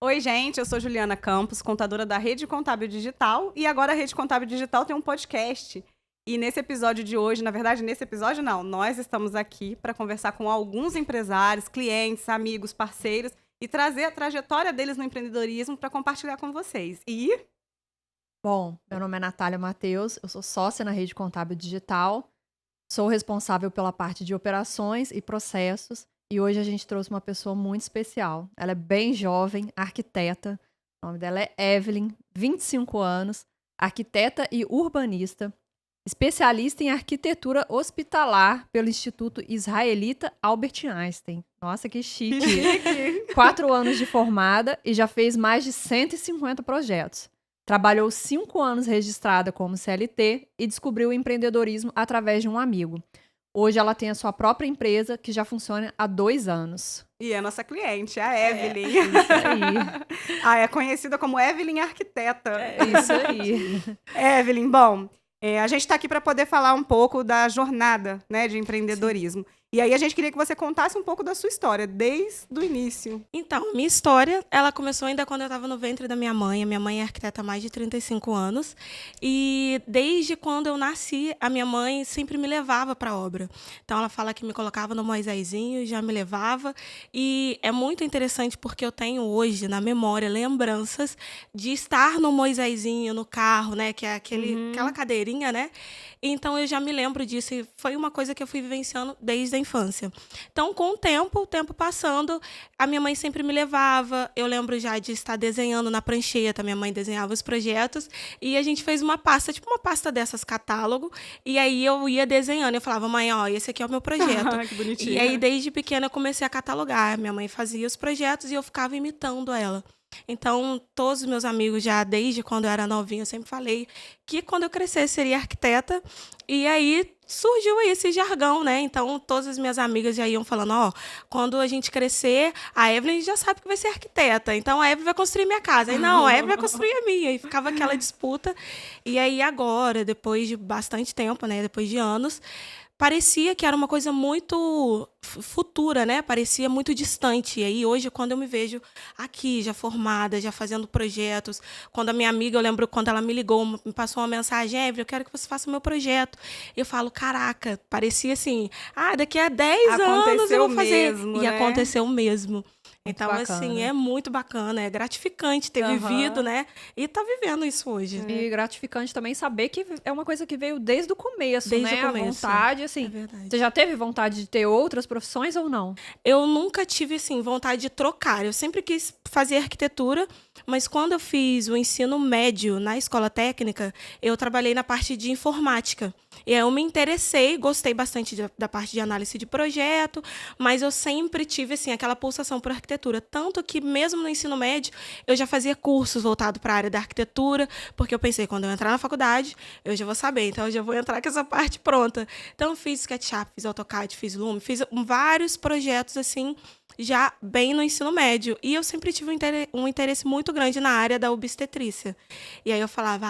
Oi, gente, eu sou Juliana Campos, contadora da Rede Contábil Digital, e agora a Rede Contábil Digital tem um podcast. E nesse episódio de hoje, na verdade, nesse episódio não, nós estamos aqui para conversar com alguns empresários, clientes, amigos, parceiros e trazer a trajetória deles no empreendedorismo para compartilhar com vocês. Bom, meu nome é Natália Matheus, eu sou sócia na Rede Contábil Digital, sou responsável pela parte de operações e processos e hoje a gente trouxe uma pessoa muito especial. Ela é bem jovem, arquiteta, o nome dela é Evelyn, 25 anos, arquiteta e urbanista, especialista em arquitetura hospitalar pelo Instituto Israelita Albert Einstein. Nossa, que chique! 4 anos de formada e já fez mais de 150 projetos. Trabalhou 5 anos registrada como CLT e descobriu o empreendedorismo através de um amigo. Hoje ela tem a sua própria empresa que já funciona há 2 anos. E é nossa cliente, a Evelyn. Isso aí. É conhecida como Evelyn Arquiteta. É isso aí. Evelyn, bom, a gente está aqui para poder falar um pouco da jornada, né, de empreendedorismo. Sim. E aí a gente queria que você contasse um pouco da sua história, desde o início. Então, minha história, ela começou ainda quando eu estava no ventre da minha mãe. A minha mãe é arquiteta há mais de 35 anos. E desde quando eu nasci, a minha mãe sempre me levava para a obra. Então, ela fala que me colocava no Moisésinho e já me levava. E é muito interessante porque eu tenho hoje, na memória, lembranças de estar no Moisésinho, no carro, né? Que é aquela cadeirinha, né? Então, eu já me lembro disso e foi uma coisa que eu fui vivenciando desde a infância. Então, com o tempo passando, a minha mãe sempre me levava. Eu lembro já de estar desenhando na prancheta, minha mãe desenhava os projetos e a gente fez uma pasta, tipo uma pasta dessas, catálogo, e aí eu ia desenhando. Eu falava, mãe, ó, esse aqui é o meu projeto. Que bonitinho. E aí, desde pequena, eu comecei a catalogar. Minha mãe fazia os projetos e eu ficava imitando ela. Então, todos os meus amigos, já desde quando eu era novinha, eu sempre falei que quando eu crescesse seria arquiteta. E aí surgiu aí esse jargão, né? Então, todas as minhas amigas já iam falando, ó, quando a gente crescer, a Evelyn já sabe que vai ser arquiteta. Então, a Evelyn vai construir minha casa. Aí, não, a Evelyn vai construir a minha. E ficava aquela disputa. E aí, agora, depois de bastante tempo, né? Depois de anos, parecia que era uma coisa muito futura, né? Parecia muito distante. E aí, hoje, quando eu me vejo aqui, já formada, já fazendo projetos, quando a minha amiga, eu lembro quando ela me ligou, me passou uma mensagem, Evelyn, eu quero que você faça o meu projeto. Eu falo, caraca, parecia assim, daqui a 10 anos eu vou fazer. Mesmo, e né? aconteceu mesmo. Então, bacana. assim, é muito bacana, é gratificante ter vivido, né? E tá vivendo isso hoje. E gratificante também saber que é uma coisa que veio desde o começo, Desde né? o começo. A vontade, assim. É verdade. Você já teve vontade de ter outras profissões ou não? Eu nunca tive, assim, vontade de trocar. Eu sempre quis fazer arquitetura, mas quando eu fiz o ensino médio na escola técnica, eu trabalhei na parte de informática. E aí eu me interessei, gostei bastante da parte de análise de projeto, mas eu sempre tive, assim, aquela pulsação por arquitetura. Tanto que, mesmo no ensino médio, eu já fazia cursos voltados para a área da arquitetura, porque eu pensei, quando eu entrar na faculdade, eu já vou saber, então eu já vou entrar com essa parte pronta. Então, eu fiz SketchUp, fiz AutoCAD, fiz Lume, fiz vários projetos, assim, já bem no ensino médio. E eu sempre tive um interesse muito grande na área da obstetrícia. E aí eu falava,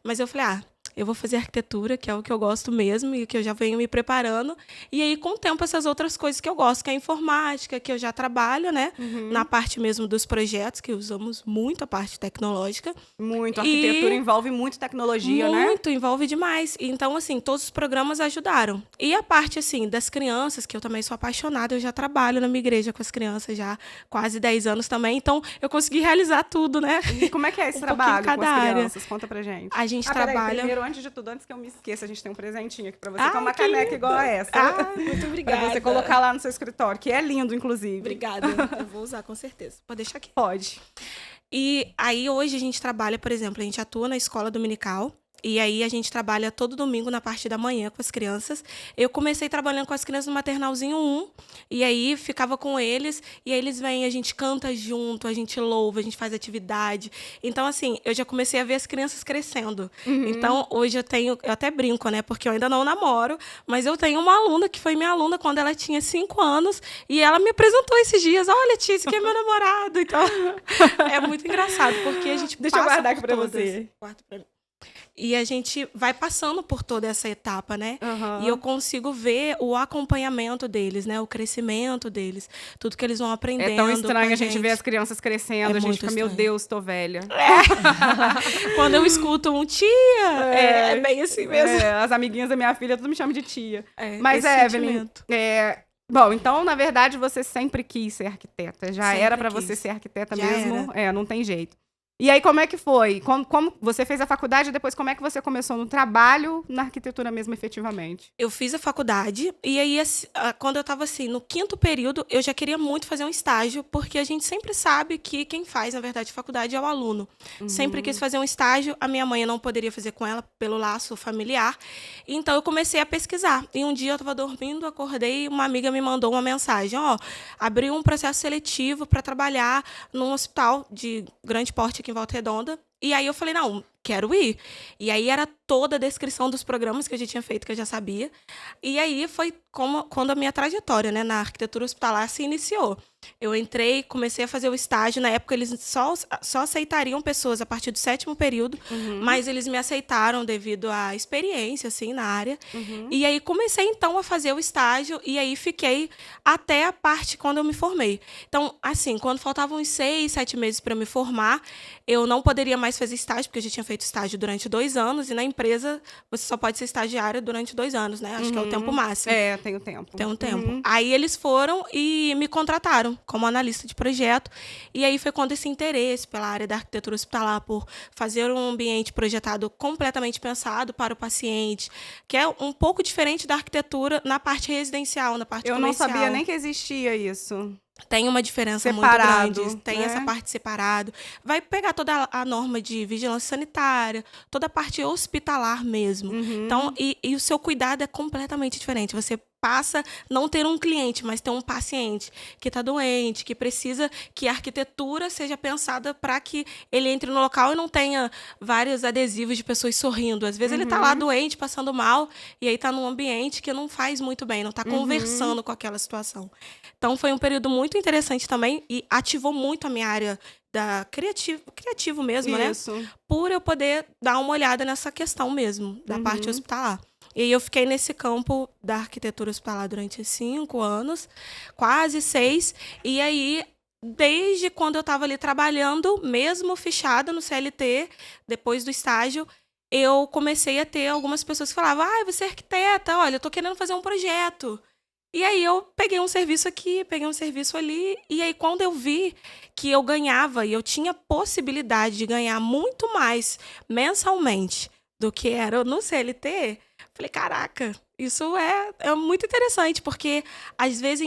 mas eu falei, eu vou fazer arquitetura, que é o que eu gosto mesmo e que eu já venho me preparando. E aí, com o tempo, essas outras coisas que eu gosto, que é a informática, que eu já trabalho, né? Na parte mesmo dos projetos, que usamos muito a parte tecnológica. Muito. A arquitetura envolve muito tecnologia, né? Muito, envolve demais. Então, assim, todos os programas ajudaram. E a parte, assim, das crianças, que eu também sou apaixonada, eu já trabalho na minha igreja com as crianças já há quase 10 anos também. Então, eu consegui realizar tudo, né? E como é que é esse trabalho com as área. crianças? Conta pra gente. A gente trabalha... Primeiro, antes de tudo, antes que eu me esqueça, a gente tem um presentinho aqui pra você, que é uma caneca igual a essa. Muito obrigada. Pra você colocar lá no seu escritório, que é lindo, inclusive. Obrigada. Eu vou usar, com certeza. Pode deixar aqui. Pode. E aí, hoje, a gente trabalha, por exemplo, a gente atua na escola dominical. E aí a gente trabalha todo domingo na parte da manhã com as crianças. Eu comecei trabalhando com as crianças no maternalzinho 1, e aí ficava com eles, e aí eles vêm, a gente canta junto, a gente louva, a gente faz atividade. Então, assim, eu já comecei a ver as crianças crescendo. Então, hoje eu até brinco, né, porque eu ainda não namoro, mas eu tenho uma aluna que foi minha aluna quando ela tinha 5 anos, e ela me apresentou esses dias, olha, tia, esse aqui é meu namorado. Então, é muito engraçado, porque a gente Deixa eu passa guardar aqui por pra todas. você. Guarda pra mim. E a gente vai passando por toda essa etapa, né? Aham. E eu consigo ver o acompanhamento deles, né? O crescimento deles. Tudo que eles vão aprendendo. É tão com estranho a gente ver as crianças crescendo, É a gente muito fica, meu estranho. Deus, tô velha. Quando eu escuto um tia, é bem assim mesmo. As amiguinhas da minha filha, tudo me chamam de tia. Mas, esse Evelyn, sentimento. bom, então, na verdade, você sempre quis ser arquiteta. Já Sempre era pra quis. você ser arquiteta Já mesmo? Não tem jeito. E aí, como é que foi? Como você fez a faculdade e depois como é que você começou no trabalho, na arquitetura mesmo, efetivamente? Eu fiz a faculdade e aí, quando eu estava assim, no 5º período, eu já queria muito fazer um estágio, porque a gente sempre sabe que quem faz, na verdade, faculdade é o aluno. Sempre quis fazer um estágio, a minha mãe não poderia fazer com ela pelo laço familiar, então eu comecei a pesquisar. E um dia eu estava dormindo, acordei e uma amiga me mandou uma mensagem, abriu um processo seletivo para trabalhar num hospital de grande porte aqui em Volta Redonda. E aí eu falei, não, quero ir. E aí era toda a descrição dos programas que a gente tinha feito, que eu já sabia. E aí foi quando a minha trajetória, né, na arquitetura hospitalar se iniciou. Eu entrei, comecei a fazer o estágio. Na época, eles só aceitariam pessoas a partir do 7º período, mas eles me aceitaram devido à experiência, assim, na área. E aí comecei, então, a fazer o estágio e aí fiquei até a parte quando eu me formei. Então, assim, quando faltavam uns 6, 7 meses para me formar, eu não poderia mais fazer estágio, porque eu já tinha feito estágio durante 2 anos, e na empresa você só pode ser estagiária durante 2 anos, né? Acho que é o tempo máximo. Tem o tempo. Tem um tempo. Aí eles foram e me contrataram como analista de projeto. E aí foi quando esse interesse pela área da arquitetura hospitalar, por fazer um ambiente projetado completamente pensado para o paciente, que é um pouco diferente da arquitetura na parte residencial, na parte Eu não comercial. sabia nem que existia isso. Tem uma diferença Separado, muito grande. Tem né? essa parte separado. Vai pegar toda a norma de vigilância sanitária, toda a parte hospitalar mesmo. Então, e o seu cuidado é completamente diferente. Você passa não ter um cliente, mas ter um paciente que está doente, que precisa que a arquitetura seja pensada para que ele entre no local e não tenha vários adesivos de pessoas sorrindo. Às vezes ele está lá doente, passando mal, e aí está num ambiente que não faz muito bem, não está conversando com aquela situação. Então, foi um período muito interessante também e ativou muito a minha área da criativo mesmo, Isso. né? Por eu poder dar uma olhada nessa questão mesmo, da parte hospitalar. E aí eu fiquei nesse campo da arquitetura hospitalar durante 5 anos, quase 6. E aí, desde quando eu estava ali trabalhando, mesmo fichada no CLT, depois do estágio, eu comecei a ter algumas pessoas que falavam, você é arquiteta, olha, eu tô querendo fazer um projeto. E aí eu peguei um serviço aqui, peguei um serviço ali, e aí quando eu vi que eu ganhava e eu tinha possibilidade de ganhar muito mais mensalmente do que era no CLT, falei, caraca, isso é muito interessante, porque às vezes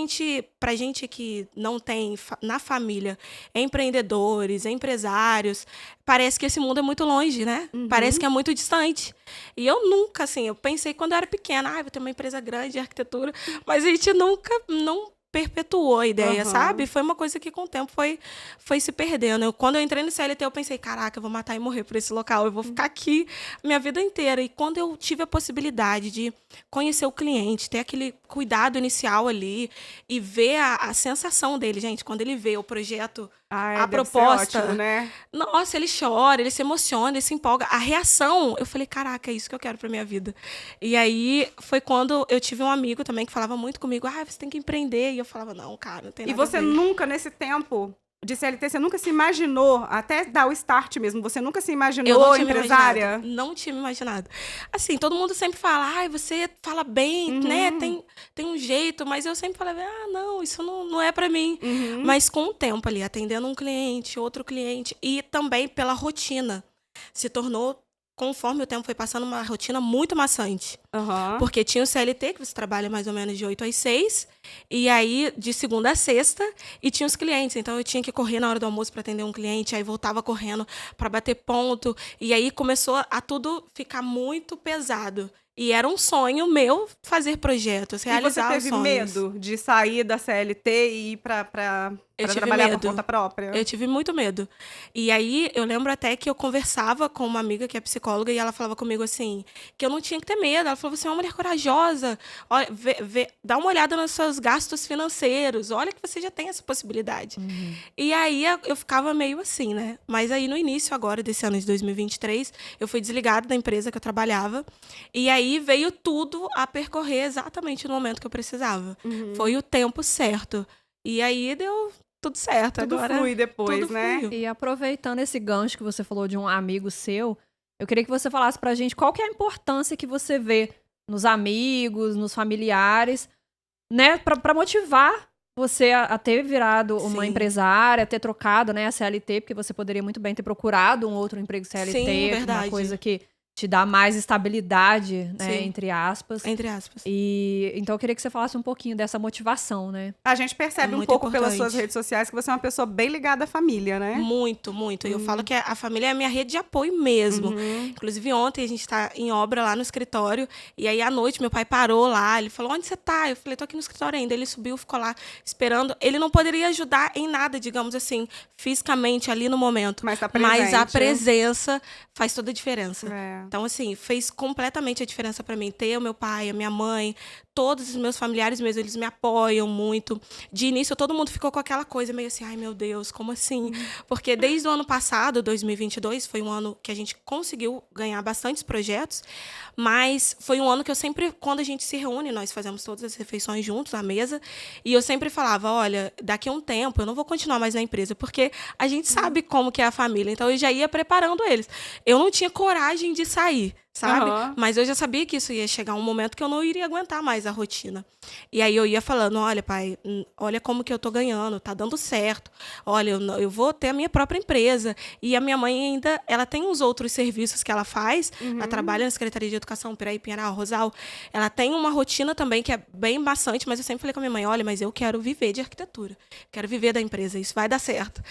pra gente que não tem na família empreendedores, empresários, parece que esse mundo é muito longe, né? Parece que é muito distante. E eu nunca, assim, eu pensei quando eu era pequena, vou ter uma empresa grande de arquitetura, mas a gente nunca, não perpetuou a ideia, sabe? Foi uma coisa que com o tempo foi se perdendo. Quando eu entrei no CLT, eu pensei, caraca, eu vou matar e morrer por esse local, eu vou ficar aqui minha vida inteira. E quando eu tive a possibilidade de conhecer o cliente, ter aquele cuidado inicial ali e ver a sensação dele, gente, quando ele vê o projeto, a proposta, ótimo, né? Nossa, ele chora, ele se emociona, ele se empolga. A reação, eu falei, caraca, é isso que eu quero pra minha vida. E aí, foi quando eu tive um amigo também que falava muito comigo, você tem que empreender. E eu falava, não, cara, não tem nada a ver. E você nunca, nesse tempo de CLT, você nunca se imaginou, até dar o start mesmo, você nunca se imaginou empresária? Não tinha me imaginado. Assim, todo mundo sempre fala, você fala bem, né? Tem um jeito, mas eu sempre falava, não, isso não é pra mim. Mas com o tempo ali, atendendo um cliente, outro cliente, e também pela rotina, se tornou, conforme o tempo foi passando, uma rotina muito maçante. Porque tinha o CLT, que você trabalha mais ou menos de 8 às 6, e aí de segunda a sexta, e tinha os clientes. Então eu tinha que correr na hora do almoço para atender um cliente, aí voltava correndo para bater ponto, e aí começou a tudo ficar muito pesado. E era um sonho meu fazer projetos, realizar os sonhos. E você teve medo de sair da CLT e ir para trabalhar por conta própria? Eu tive muito medo. E aí, eu lembro até que eu conversava com uma amiga que é psicóloga e ela falava comigo assim, que eu não tinha que ter medo. Ela falou, você é uma mulher corajosa, olha, dá uma olhada nas suas gastos financeiros, olha que você já tem essa possibilidade. E aí eu ficava meio assim, né? Mas aí no início agora desse ano de 2023, eu fui desligada da empresa que eu trabalhava, e aí veio tudo a percorrer exatamente no momento que eu precisava. Foi o tempo certo. E aí deu tudo certo. Tudo Agora flui depois, tudo né? fluiu. E aproveitando esse gancho que você falou de um amigo seu, eu queria que você falasse pra gente qual que é a importância que você vê nos amigos, nos familiares, né, pra motivar você a ter virado uma Sim. empresária, ter trocado, né, a CLT, porque você poderia muito bem ter procurado um outro emprego CLT, Sim, uma verdade. coisa que te dá mais estabilidade, né, Sim. entre aspas. Entre aspas. E então eu queria que você falasse um pouquinho dessa motivação, né? A gente percebe É um muito pouco pelas importante. suas redes sociais que você é uma pessoa bem ligada à família, né? Muito, muito. E eu falo que a família é a minha rede de apoio mesmo. Inclusive, ontem a gente tá em obra lá no escritório. E aí, à noite, meu pai parou lá. Ele falou, onde você tá? Eu falei, tô aqui no escritório ainda. Ele subiu, ficou lá esperando. Ele não poderia ajudar em nada, digamos assim, fisicamente, ali no momento. Mas tá Mas a presente. presença faz toda a diferença. É. Então, assim, fez completamente a diferença pra mim. Ter o meu pai, a minha mãe, todos os meus familiares mesmo, eles me apoiam muito. De início, todo mundo ficou com aquela coisa meio assim, ai meu Deus, como assim? Porque desde o ano passado, 2022, foi um ano que a gente conseguiu ganhar bastantes projetos, mas foi um ano que eu sempre, quando a gente se reúne, nós fazemos todas as refeições juntos, à mesa, e eu sempre falava, olha, daqui a um tempo eu não vou continuar mais na empresa, porque a gente sabe como que é a família, então eu já ia preparando eles. Eu não tinha coragem de sair, sabe? Mas eu já sabia que isso ia chegar um momento que eu não iria aguentar mais a rotina. E aí eu ia falando, olha, pai, olha como que eu tô ganhando, tá dando certo. Olha, eu vou ter a minha própria empresa. E a minha mãe ainda, ela tem uns outros serviços que ela faz. Ela trabalha na Secretaria de Educação, Piraí, Pinheiral, Rosal. Ela tem uma rotina também que é bem bastante, mas eu sempre falei com a minha mãe, olha, mas eu quero viver de arquitetura. Quero viver da empresa, isso vai dar certo.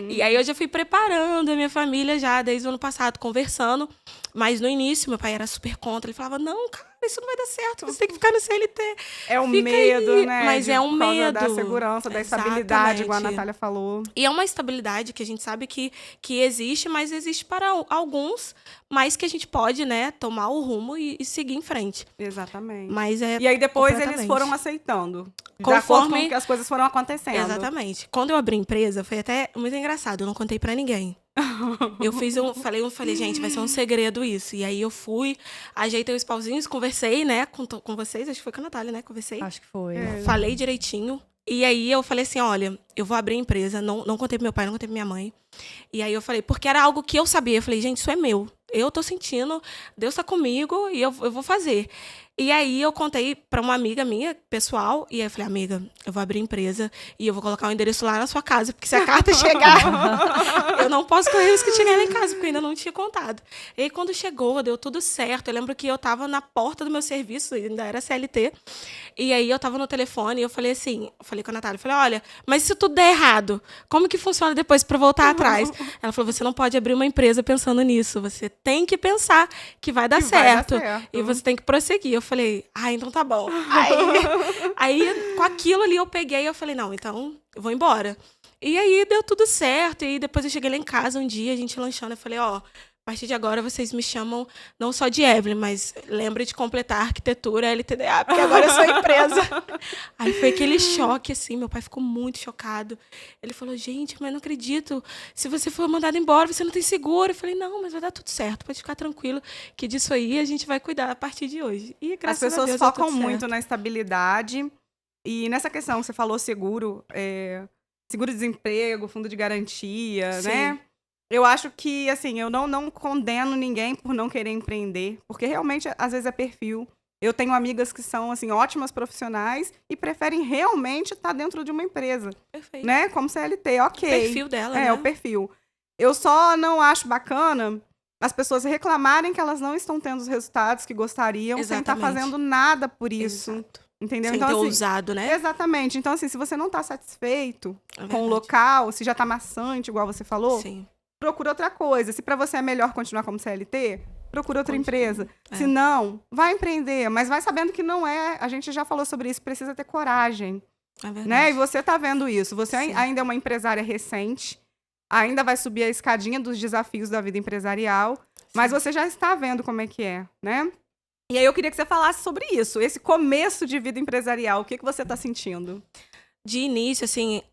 E aí eu já fui preparando a minha família já desde o ano passado, conversando. Mas no início, meu pai era super contra. Ele falava, não, cara, isso não vai dar certo. Você tem que ficar no CLT. É um Fica medo, aí. né? Mas é um por causa medo. da segurança, da estabilidade, igual a Exatamente. Natália falou. E é uma estabilidade que a gente sabe que existe, mas existe para alguns, mas que a gente pode, né, tomar o rumo e seguir em frente. Exatamente. Mas é E aí depois eles completamente. foram aceitando. De acordo com que as coisas foram acontecendo. Exatamente. Quando eu abri a empresa, foi até muito engraçado. Eu não contei pra ninguém. Eu falei, gente, vai ser um segredo isso. E aí eu fui, ajeitei os pauzinhos, conversei, né, com vocês. Acho que foi com a Natália, né? Conversei. Acho que foi. Falei direitinho. E aí eu falei assim, olha, eu vou abrir a empresa. Não contei pro meu pai, não contei pra minha mãe. E aí eu falei, porque era algo que eu sabia. Eu falei, gente, isso é meu. Eu tô sentindo, Deus tá comigo e eu vou fazer. E aí eu contei pra uma amiga minha, pessoal, e aí eu falei, amiga, eu vou abrir empresa e eu vou colocar o endereço lá na sua casa, porque se a carta chegar, eu não posso correr o risco de chegar lá em casa, porque eu ainda não tinha contado. E aí quando chegou, deu tudo certo. Eu lembro que eu tava na porta do meu serviço, ainda era CLT, e aí eu tava no telefone e eu falei assim, com a Natália, eu falei, olha, mas se tudo der errado, como que funciona depois pra voltar atrás? Ela falou, você não pode abrir uma empresa pensando nisso, você tem que pensar que vai dar certo. E você tem que prosseguir. Eu falei, então tá bom. Aí, com aquilo ali, eu peguei e eu falei, não, então eu vou embora. E aí, deu tudo certo. E depois eu cheguei lá em casa um dia, a gente lanchando, eu falei, a partir de agora vocês me chamam não só de Evelyn, mas lembre de completar a arquitetura LTDA, porque agora eu sou empresa. Aí foi aquele choque, assim, meu pai ficou muito chocado. Ele falou, gente, mas não acredito, se você for mandado embora, você não tem seguro. Eu falei, não, mas vai dar tudo certo, pode ficar tranquilo, que disso aí a gente vai cuidar a partir de hoje. E graças As pessoas a Deus, deu focam tudo muito certo. na estabilidade. E nessa questão, você falou seguro, seguro-desemprego, fundo de garantia, Sim. né? Eu acho que, assim, eu não condeno ninguém por não querer empreender, porque realmente, às vezes, é perfil. Eu tenho amigas que são, assim, ótimas profissionais e preferem realmente estar dentro de uma empresa, Perfeito. né? Como CLT, ok. O perfil dela, né? É, o perfil. Eu só não acho bacana as pessoas reclamarem que elas não estão tendo os resultados que gostariam sem estar Exatamente. fazendo nada por isso. Exato. Entendeu? Sem Então, ter assim, ousado, né? exatamente. Então, assim, se você não está satisfeito É com o verdade. local, se já está maçante, igual você falou, Sim. procura outra coisa. Se para você é melhor continuar como CLT, procura outra empresa. É. Se não, vai empreender, mas vai sabendo que não é. A gente já falou sobre isso, precisa ter coragem, É verdade. né? E você tá vendo isso. Você Sim. ainda é uma empresária recente, ainda vai subir a escadinha dos desafios da vida empresarial, mas você já está vendo como é que é, né? E aí eu queria que você falasse sobre isso, esse começo de vida empresarial, o que você está sentindo? De início, assim,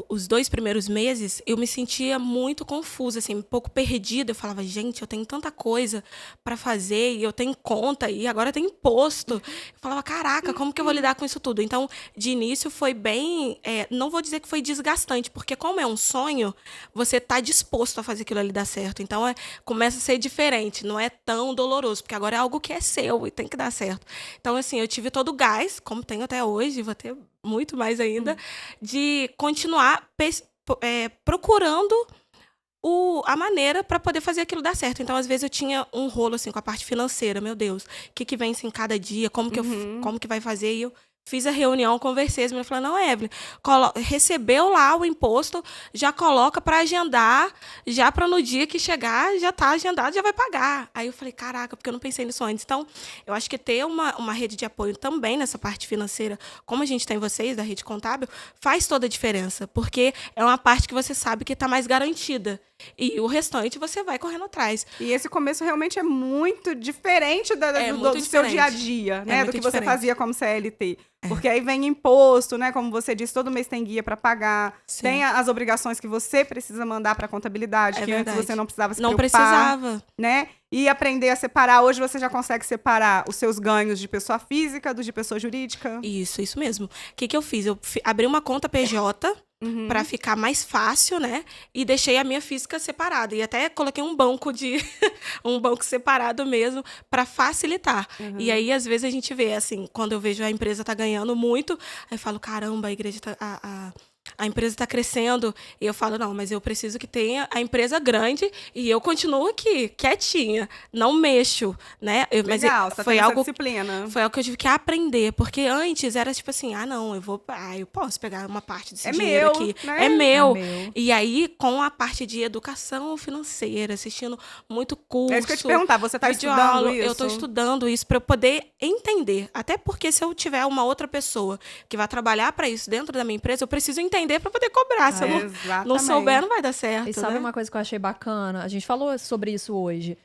os 2 primeiros meses, eu me sentia muito confusa, assim, um pouco perdida. Eu falava, gente, eu tenho tanta coisa para fazer, e eu tenho conta, e agora tem imposto. Eu falava, caraca, como que eu vou lidar com isso tudo? Então, de início foi bem, não vou dizer que foi desgastante, porque como é um sonho, você tá disposto a fazer aquilo ali dar certo. Então, começa a ser diferente, não é tão doloroso, porque agora é algo que é seu e tem que dar certo. Então, assim, eu tive todo o gás, como tenho até hoje, vou ter muito mais ainda, de continuar procurando a maneira para poder fazer aquilo dar certo. Então, às vezes, eu tinha um rolo assim, com a parte financeira. Meu Deus, o que vence em cada dia? Como que vai fazer? E eu fiz a reunião, conversei, as meninas falaram, não, Evelyn, recebeu lá o imposto, já coloca para agendar, já para no dia que chegar, já está agendado, já vai pagar. Aí eu falei, caraca, porque eu não pensei nisso antes. Então, eu acho que ter uma rede de apoio também nessa parte financeira, como a gente tem vocês, da rede contábil, faz toda a diferença, porque é uma parte que você sabe que está mais garantida. E o restante você vai correndo atrás. E esse começo realmente é muito diferente do seu dia a dia, né? Do que você fazia como CLT. Porque aí vem imposto, né? Como você disse, todo mês tem guia para pagar. Sim. Tem as obrigações que você precisa mandar para a contabilidade, que verdade. Antes você não precisava se preocupar. Não precisava. Né? E aprender a separar. Hoje você já consegue separar os seus ganhos de pessoa física dos de pessoa jurídica. Isso mesmo. O que eu fiz? Eu abri uma conta PJ para ficar mais fácil, né? E deixei a minha física separada. E até coloquei um banco um banco separado mesmo para facilitar. E aí, às vezes, a gente vê, assim, quando eu vejo a empresa tá ganhando muito, aí eu falo, caramba, a igreja tá... A empresa está crescendo, e eu falo, não, mas eu preciso que tenha a empresa grande e eu continuo aqui, quietinha, não mexo, né? Legal, mas foi algo, disciplina. Foi algo que eu tive que aprender, porque antes era tipo assim, não, eu posso pegar uma parte desse dinheiro aqui. Né? É meu. E aí, com a parte de educação financeira, assistindo muito curso. É isso que eu ia te perguntar, você está estudando isso? Eu estou estudando isso para eu poder entender. Até porque se eu tiver uma outra pessoa que vai trabalhar para isso dentro da minha empresa, eu preciso entender para poder cobrar. Se eu não souber, não vai dar certo. E sabe né? uma coisa que eu achei bacana? A gente falou sobre isso hoje.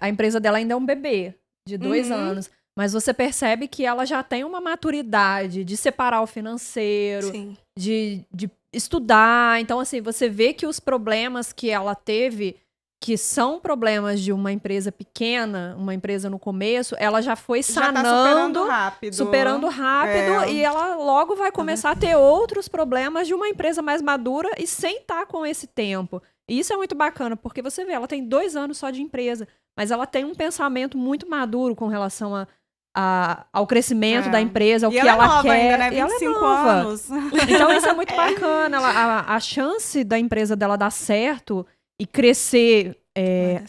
A empresa dela ainda é um bebê, de 2 anos. Mas você percebe que ela já tem uma maturidade de separar o financeiro, de estudar. Então, assim, você vê que os problemas que ela teve, que são problemas de uma empresa pequena, uma empresa no começo, ela já foi sanando, superando rápido e ela logo vai começar a ter outros problemas de uma empresa mais madura e sem estar com esse tempo. E isso é muito bacana, porque você vê, ela tem 2 anos só de empresa, mas ela tem um pensamento muito maduro com relação ao crescimento da empresa, ao que ela quer. Ainda, né? 25 anos. Então isso é muito bacana. A chance da empresa dela dar certo e crescer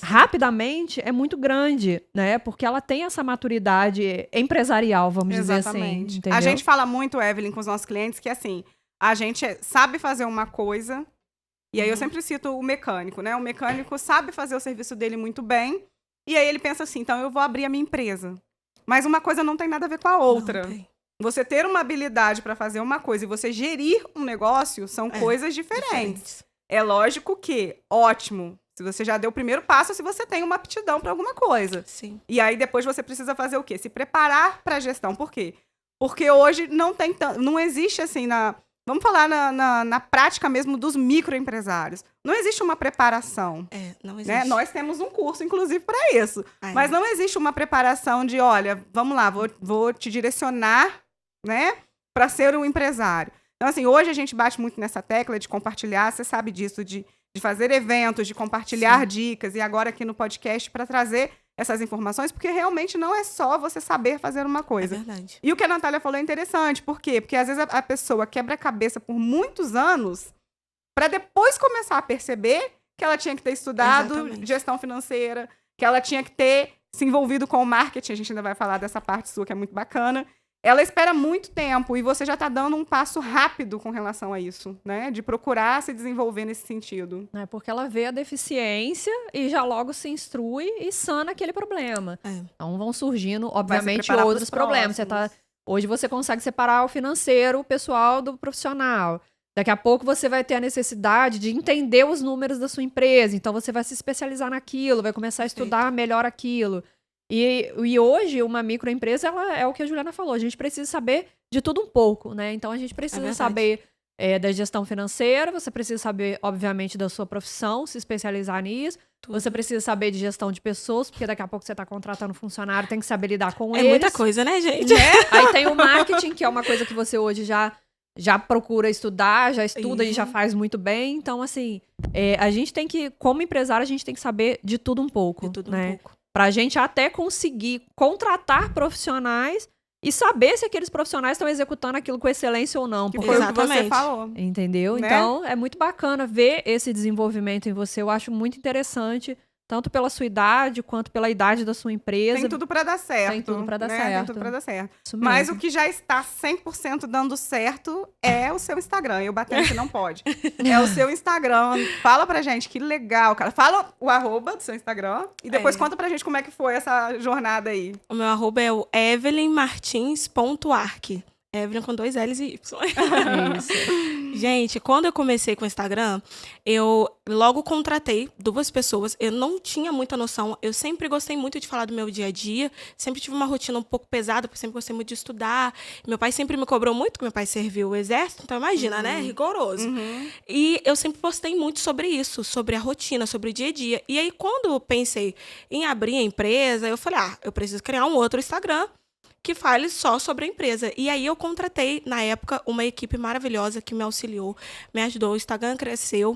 rapidamente é muito grande, né? Porque ela tem essa maturidade empresarial, vamos dizer assim. Entendeu? A gente fala muito, Evelyn, com os nossos clientes, que assim, a gente sabe fazer uma coisa, e aí eu sempre cito o mecânico, né? O mecânico sabe fazer o serviço dele muito bem, e aí ele pensa assim, então eu vou abrir a minha empresa. Mas uma coisa não tem nada a ver com a outra. Você ter uma habilidade para fazer uma coisa e você gerir um negócio são coisas diferentes. É lógico que, ótimo, se você já deu o primeiro passo, se você tem uma aptidão para alguma coisa. Sim. E aí depois você precisa fazer o quê? Se preparar para a gestão. Por quê? Porque hoje não existe assim, vamos falar na prática mesmo dos microempresários. Não existe uma preparação. Não existe. Né? Nós temos um curso, inclusive, para isso. Mas não existe uma preparação de, olha, vamos lá, vou te direcionar, né, para ser um empresário. Então, assim, hoje a gente bate muito nessa tecla de compartilhar, você sabe disso, de fazer eventos, de compartilhar dicas, e agora aqui no podcast para trazer essas informações, porque realmente não é só você saber fazer uma coisa. É verdade. E o que a Natália falou é interessante, por quê? Porque às vezes a pessoa quebra a cabeça por muitos anos para depois começar a perceber que ela tinha que ter estudado gestão financeira, que ela tinha que ter se envolvido com o marketing, a gente ainda vai falar dessa parte sua que é muito bacana. Ela espera muito tempo e você já está dando um passo rápido com relação a isso, né? De procurar se desenvolver nesse sentido. Porque ela vê a deficiência e já logo se instrui e sana aquele problema. Então vão surgindo, obviamente, outros problemas. Hoje você consegue separar o financeiro, o pessoal do profissional. Daqui a pouco você vai ter a necessidade de entender os números da sua empresa. Então você vai se especializar naquilo, vai começar a estudar melhor aquilo. E hoje, uma microempresa, ela é o que a Juliana falou. A gente precisa saber de tudo um pouco, né? Então, a gente precisa saber da gestão financeira, você precisa saber, obviamente, da sua profissão, se especializar nisso. Você precisa saber de gestão de pessoas, porque daqui a pouco você está contratando funcionário, tem que saber lidar com eles. É muita coisa, né, gente? Aí tem o marketing, que é uma coisa que você hoje já procura estudar, já estuda e já faz muito bem. Então, assim, a gente tem que, como empresário, a gente tem que saber de tudo um pouco, né? Pra gente até conseguir contratar profissionais e saber se aqueles profissionais estão executando aquilo com excelência ou não. Que foi o que você falou. Entendeu? Né? Então, é muito bacana ver esse desenvolvimento em você. Eu acho muito interessante, tanto pela sua idade, quanto pela idade da sua empresa. Tem tudo pra dar certo. Tem tudo pra dar né? certo. Tem tudo pra dar certo. Isso Mas mesmo. o que já está 100% dando certo é o seu Instagram. Eu batendo que não pode. É o seu Instagram. Fala pra gente, que legal, cara. Fala o @do seu Instagram e depois conta pra gente como é que foi essa jornada aí. O meu @ é o evelynmartins.arc. Evelyn com 2 L's e Y. Isso. Gente, quando eu comecei com o Instagram, eu logo contratei 2 pessoas. Eu não tinha muita noção. Eu sempre gostei muito de falar do meu dia a dia. Sempre tive uma rotina um pouco pesada, porque sempre gostei muito de estudar. Meu pai sempre me cobrou muito, porque meu pai serviu o exército. Então, imagina, né? Rigoroso. E eu sempre postei muito sobre isso, sobre a rotina, sobre o dia a dia. E aí, quando eu pensei em abrir a empresa, eu falei, eu preciso criar um outro Instagram que fale só sobre a empresa. E aí eu contratei, na época, uma equipe maravilhosa que me auxiliou, me ajudou, o Instagram cresceu.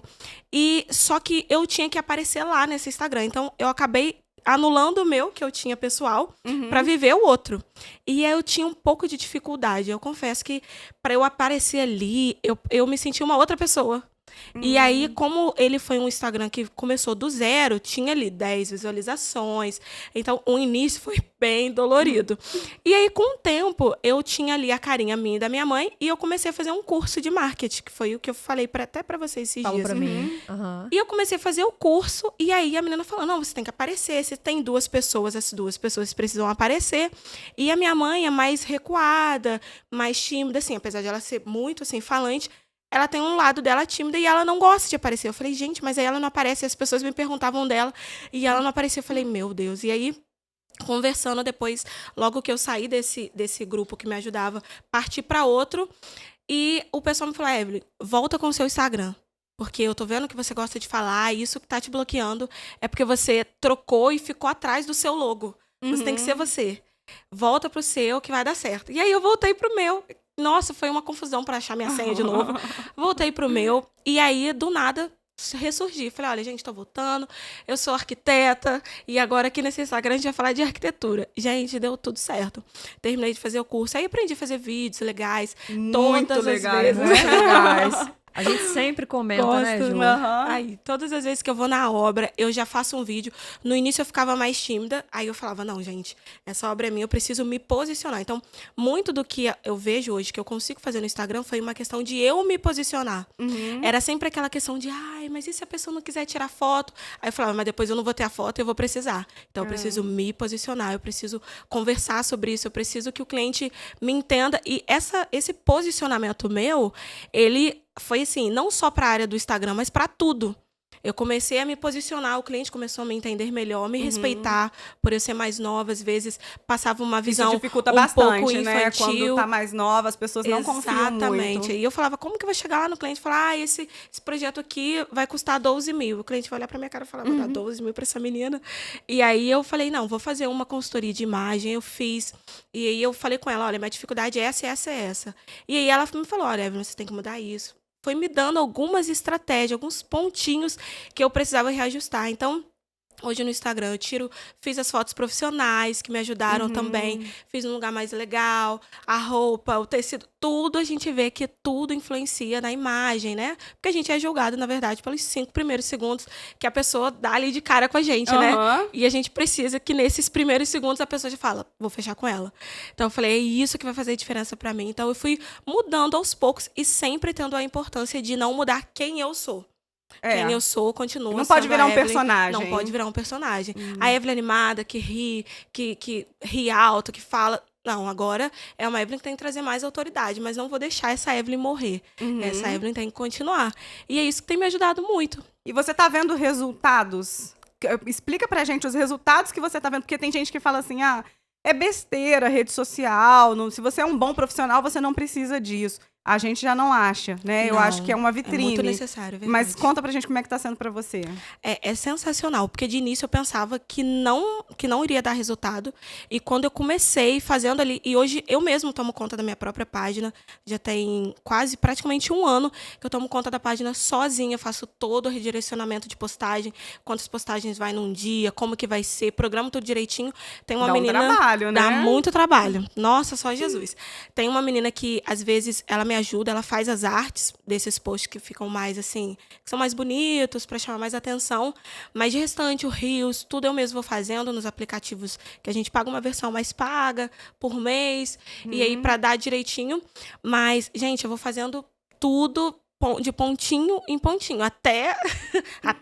E só que eu tinha que aparecer lá nesse Instagram. Então, eu acabei anulando o meu, que eu tinha pessoal, para viver o outro. E aí eu tinha um pouco de dificuldade. Eu confesso que para eu aparecer ali, eu me senti uma outra pessoa. E aí, como ele foi um Instagram que começou do zero, tinha ali 10 visualizações. Então, o início foi bem dolorido. E aí, com o tempo, eu tinha ali a carinha minha e da minha mãe e eu comecei a fazer um curso de marketing, que foi o que eu falei até pra vocês esses dias. Pra mim. E eu comecei a fazer o curso e aí a menina falou, não, você tem que aparecer, você tem 2 pessoas, essas 2 pessoas precisam aparecer. E a minha mãe é mais recuada, mais tímida, assim, apesar de ela ser muito, assim, falante, ela tem um lado dela tímida e ela não gosta de aparecer. Eu falei, gente, mas aí ela não aparece. E as pessoas me perguntavam dela e ela não aparecia. Eu falei, meu Deus. E aí, conversando depois, logo que eu saí desse grupo que me ajudava, parti para outro. E o pessoal me falou, Evelyn, volta com o seu Instagram. Porque eu tô vendo que você gosta de falar e isso que tá te bloqueando é porque você trocou e ficou atrás do seu logo. Você tem que ser você. Volta pro seu que vai dar certo. E aí eu voltei pro meu. Nossa, foi uma confusão para achar minha senha de novo. Voltei pro meu. E aí, do nada, ressurgi. Falei, olha, gente, tô voltando. Eu sou arquiteta. E agora aqui nesse Instagram a gente vai falar de arquitetura. Gente, deu tudo certo. Terminei de fazer o curso. Aí aprendi a fazer vídeos legais. Muito todas legais, as vezes. Muito legais. A gente sempre comenta, né, Ju? Aí, todas as vezes que eu vou na obra, eu já faço um vídeo. No início eu ficava mais tímida, aí eu falava, não, gente, essa obra é minha, eu preciso me posicionar. Então, muito do que eu vejo hoje, que eu consigo fazer no Instagram, foi uma questão de eu me posicionar. Era sempre aquela questão de, mas e se a pessoa não quiser tirar foto? Aí eu falava, mas depois eu não vou ter a foto, eu vou precisar. Então, eu preciso me posicionar, eu preciso conversar sobre isso, eu preciso que o cliente me entenda. E esse posicionamento meu, ele foi assim, não só para a área do Instagram, mas para tudo. Eu comecei a me posicionar, o cliente começou a me entender melhor, me respeitar, por eu ser mais nova, às vezes passava uma visão Isso dificulta um bastante, pouco né? infantil. Quando tá mais nova, as pessoas não confiam muito. Exatamente. E eu falava, como que eu vou chegar lá no cliente e falar, esse projeto aqui vai custar 12 mil. O cliente vai olhar pra minha cara e falar, vou dar 12 mil pra essa menina. E aí eu falei, não, vou fazer uma consultoria de imagem, eu fiz. E aí eu falei com ela, olha, minha dificuldade é essa, essa, essa. E aí ela me falou, olha, Evelyn, você tem que mudar isso. Foi me dando algumas estratégias, alguns pontinhos que eu precisava reajustar. Então, hoje no Instagram eu fiz as fotos profissionais que me ajudaram também, fiz um lugar mais legal, a roupa, o tecido, tudo a gente vê que tudo influencia na imagem, né? Porque a gente é julgado, na verdade, pelos 5 primeiros segundos que a pessoa dá ali de cara com a gente, né? E a gente precisa que nesses primeiros segundos a pessoa já fala, vou fechar com ela. Então eu falei, é isso que vai fazer diferença pra mim. Então eu fui mudando aos poucos e sempre tendo a importância de não mudar quem eu sou. Quem eu sou, continua Não pode sendo virar a um Evelyn. personagem. Não pode virar um personagem. A Evelyn animada, que ri alto, que fala... Não, agora é uma Evelyn que tem que trazer mais autoridade, mas não vou deixar essa Evelyn morrer. Essa Evelyn tem que continuar. E é isso que tem me ajudado muito. E você tá vendo resultados Explica pra gente os resultados que você tá vendo, porque tem gente que fala assim, é besteira, rede social, se você é um bom profissional, você não precisa disso. A gente já não acha, né? Eu Não, acho que é uma vitrine. É muito necessário, é verdade. Mas conta pra gente como é que tá sendo pra você. É sensacional, porque de início eu pensava que não iria dar resultado. E quando eu comecei fazendo ali, e hoje eu mesmo tomo conta da minha própria página, já tem praticamente 1 ano que eu tomo conta da página sozinha, faço todo o redirecionamento de postagem, quantas postagens vai num dia, como que vai ser, programo tudo direitinho. Tem uma menina... trabalho, né? Dá muito trabalho. Nossa, só Jesus. Tem uma menina que, às vezes, ela me ajuda, ela faz as artes desses posts que ficam mais, assim, que são mais bonitos, para chamar mais atenção. Mas, de restante, o Reels, tudo eu mesmo vou fazendo nos aplicativos que a gente paga uma versão mais paga por mês. E aí, para dar direitinho. Mas, gente, eu vou fazendo tudo de pontinho em pontinho, até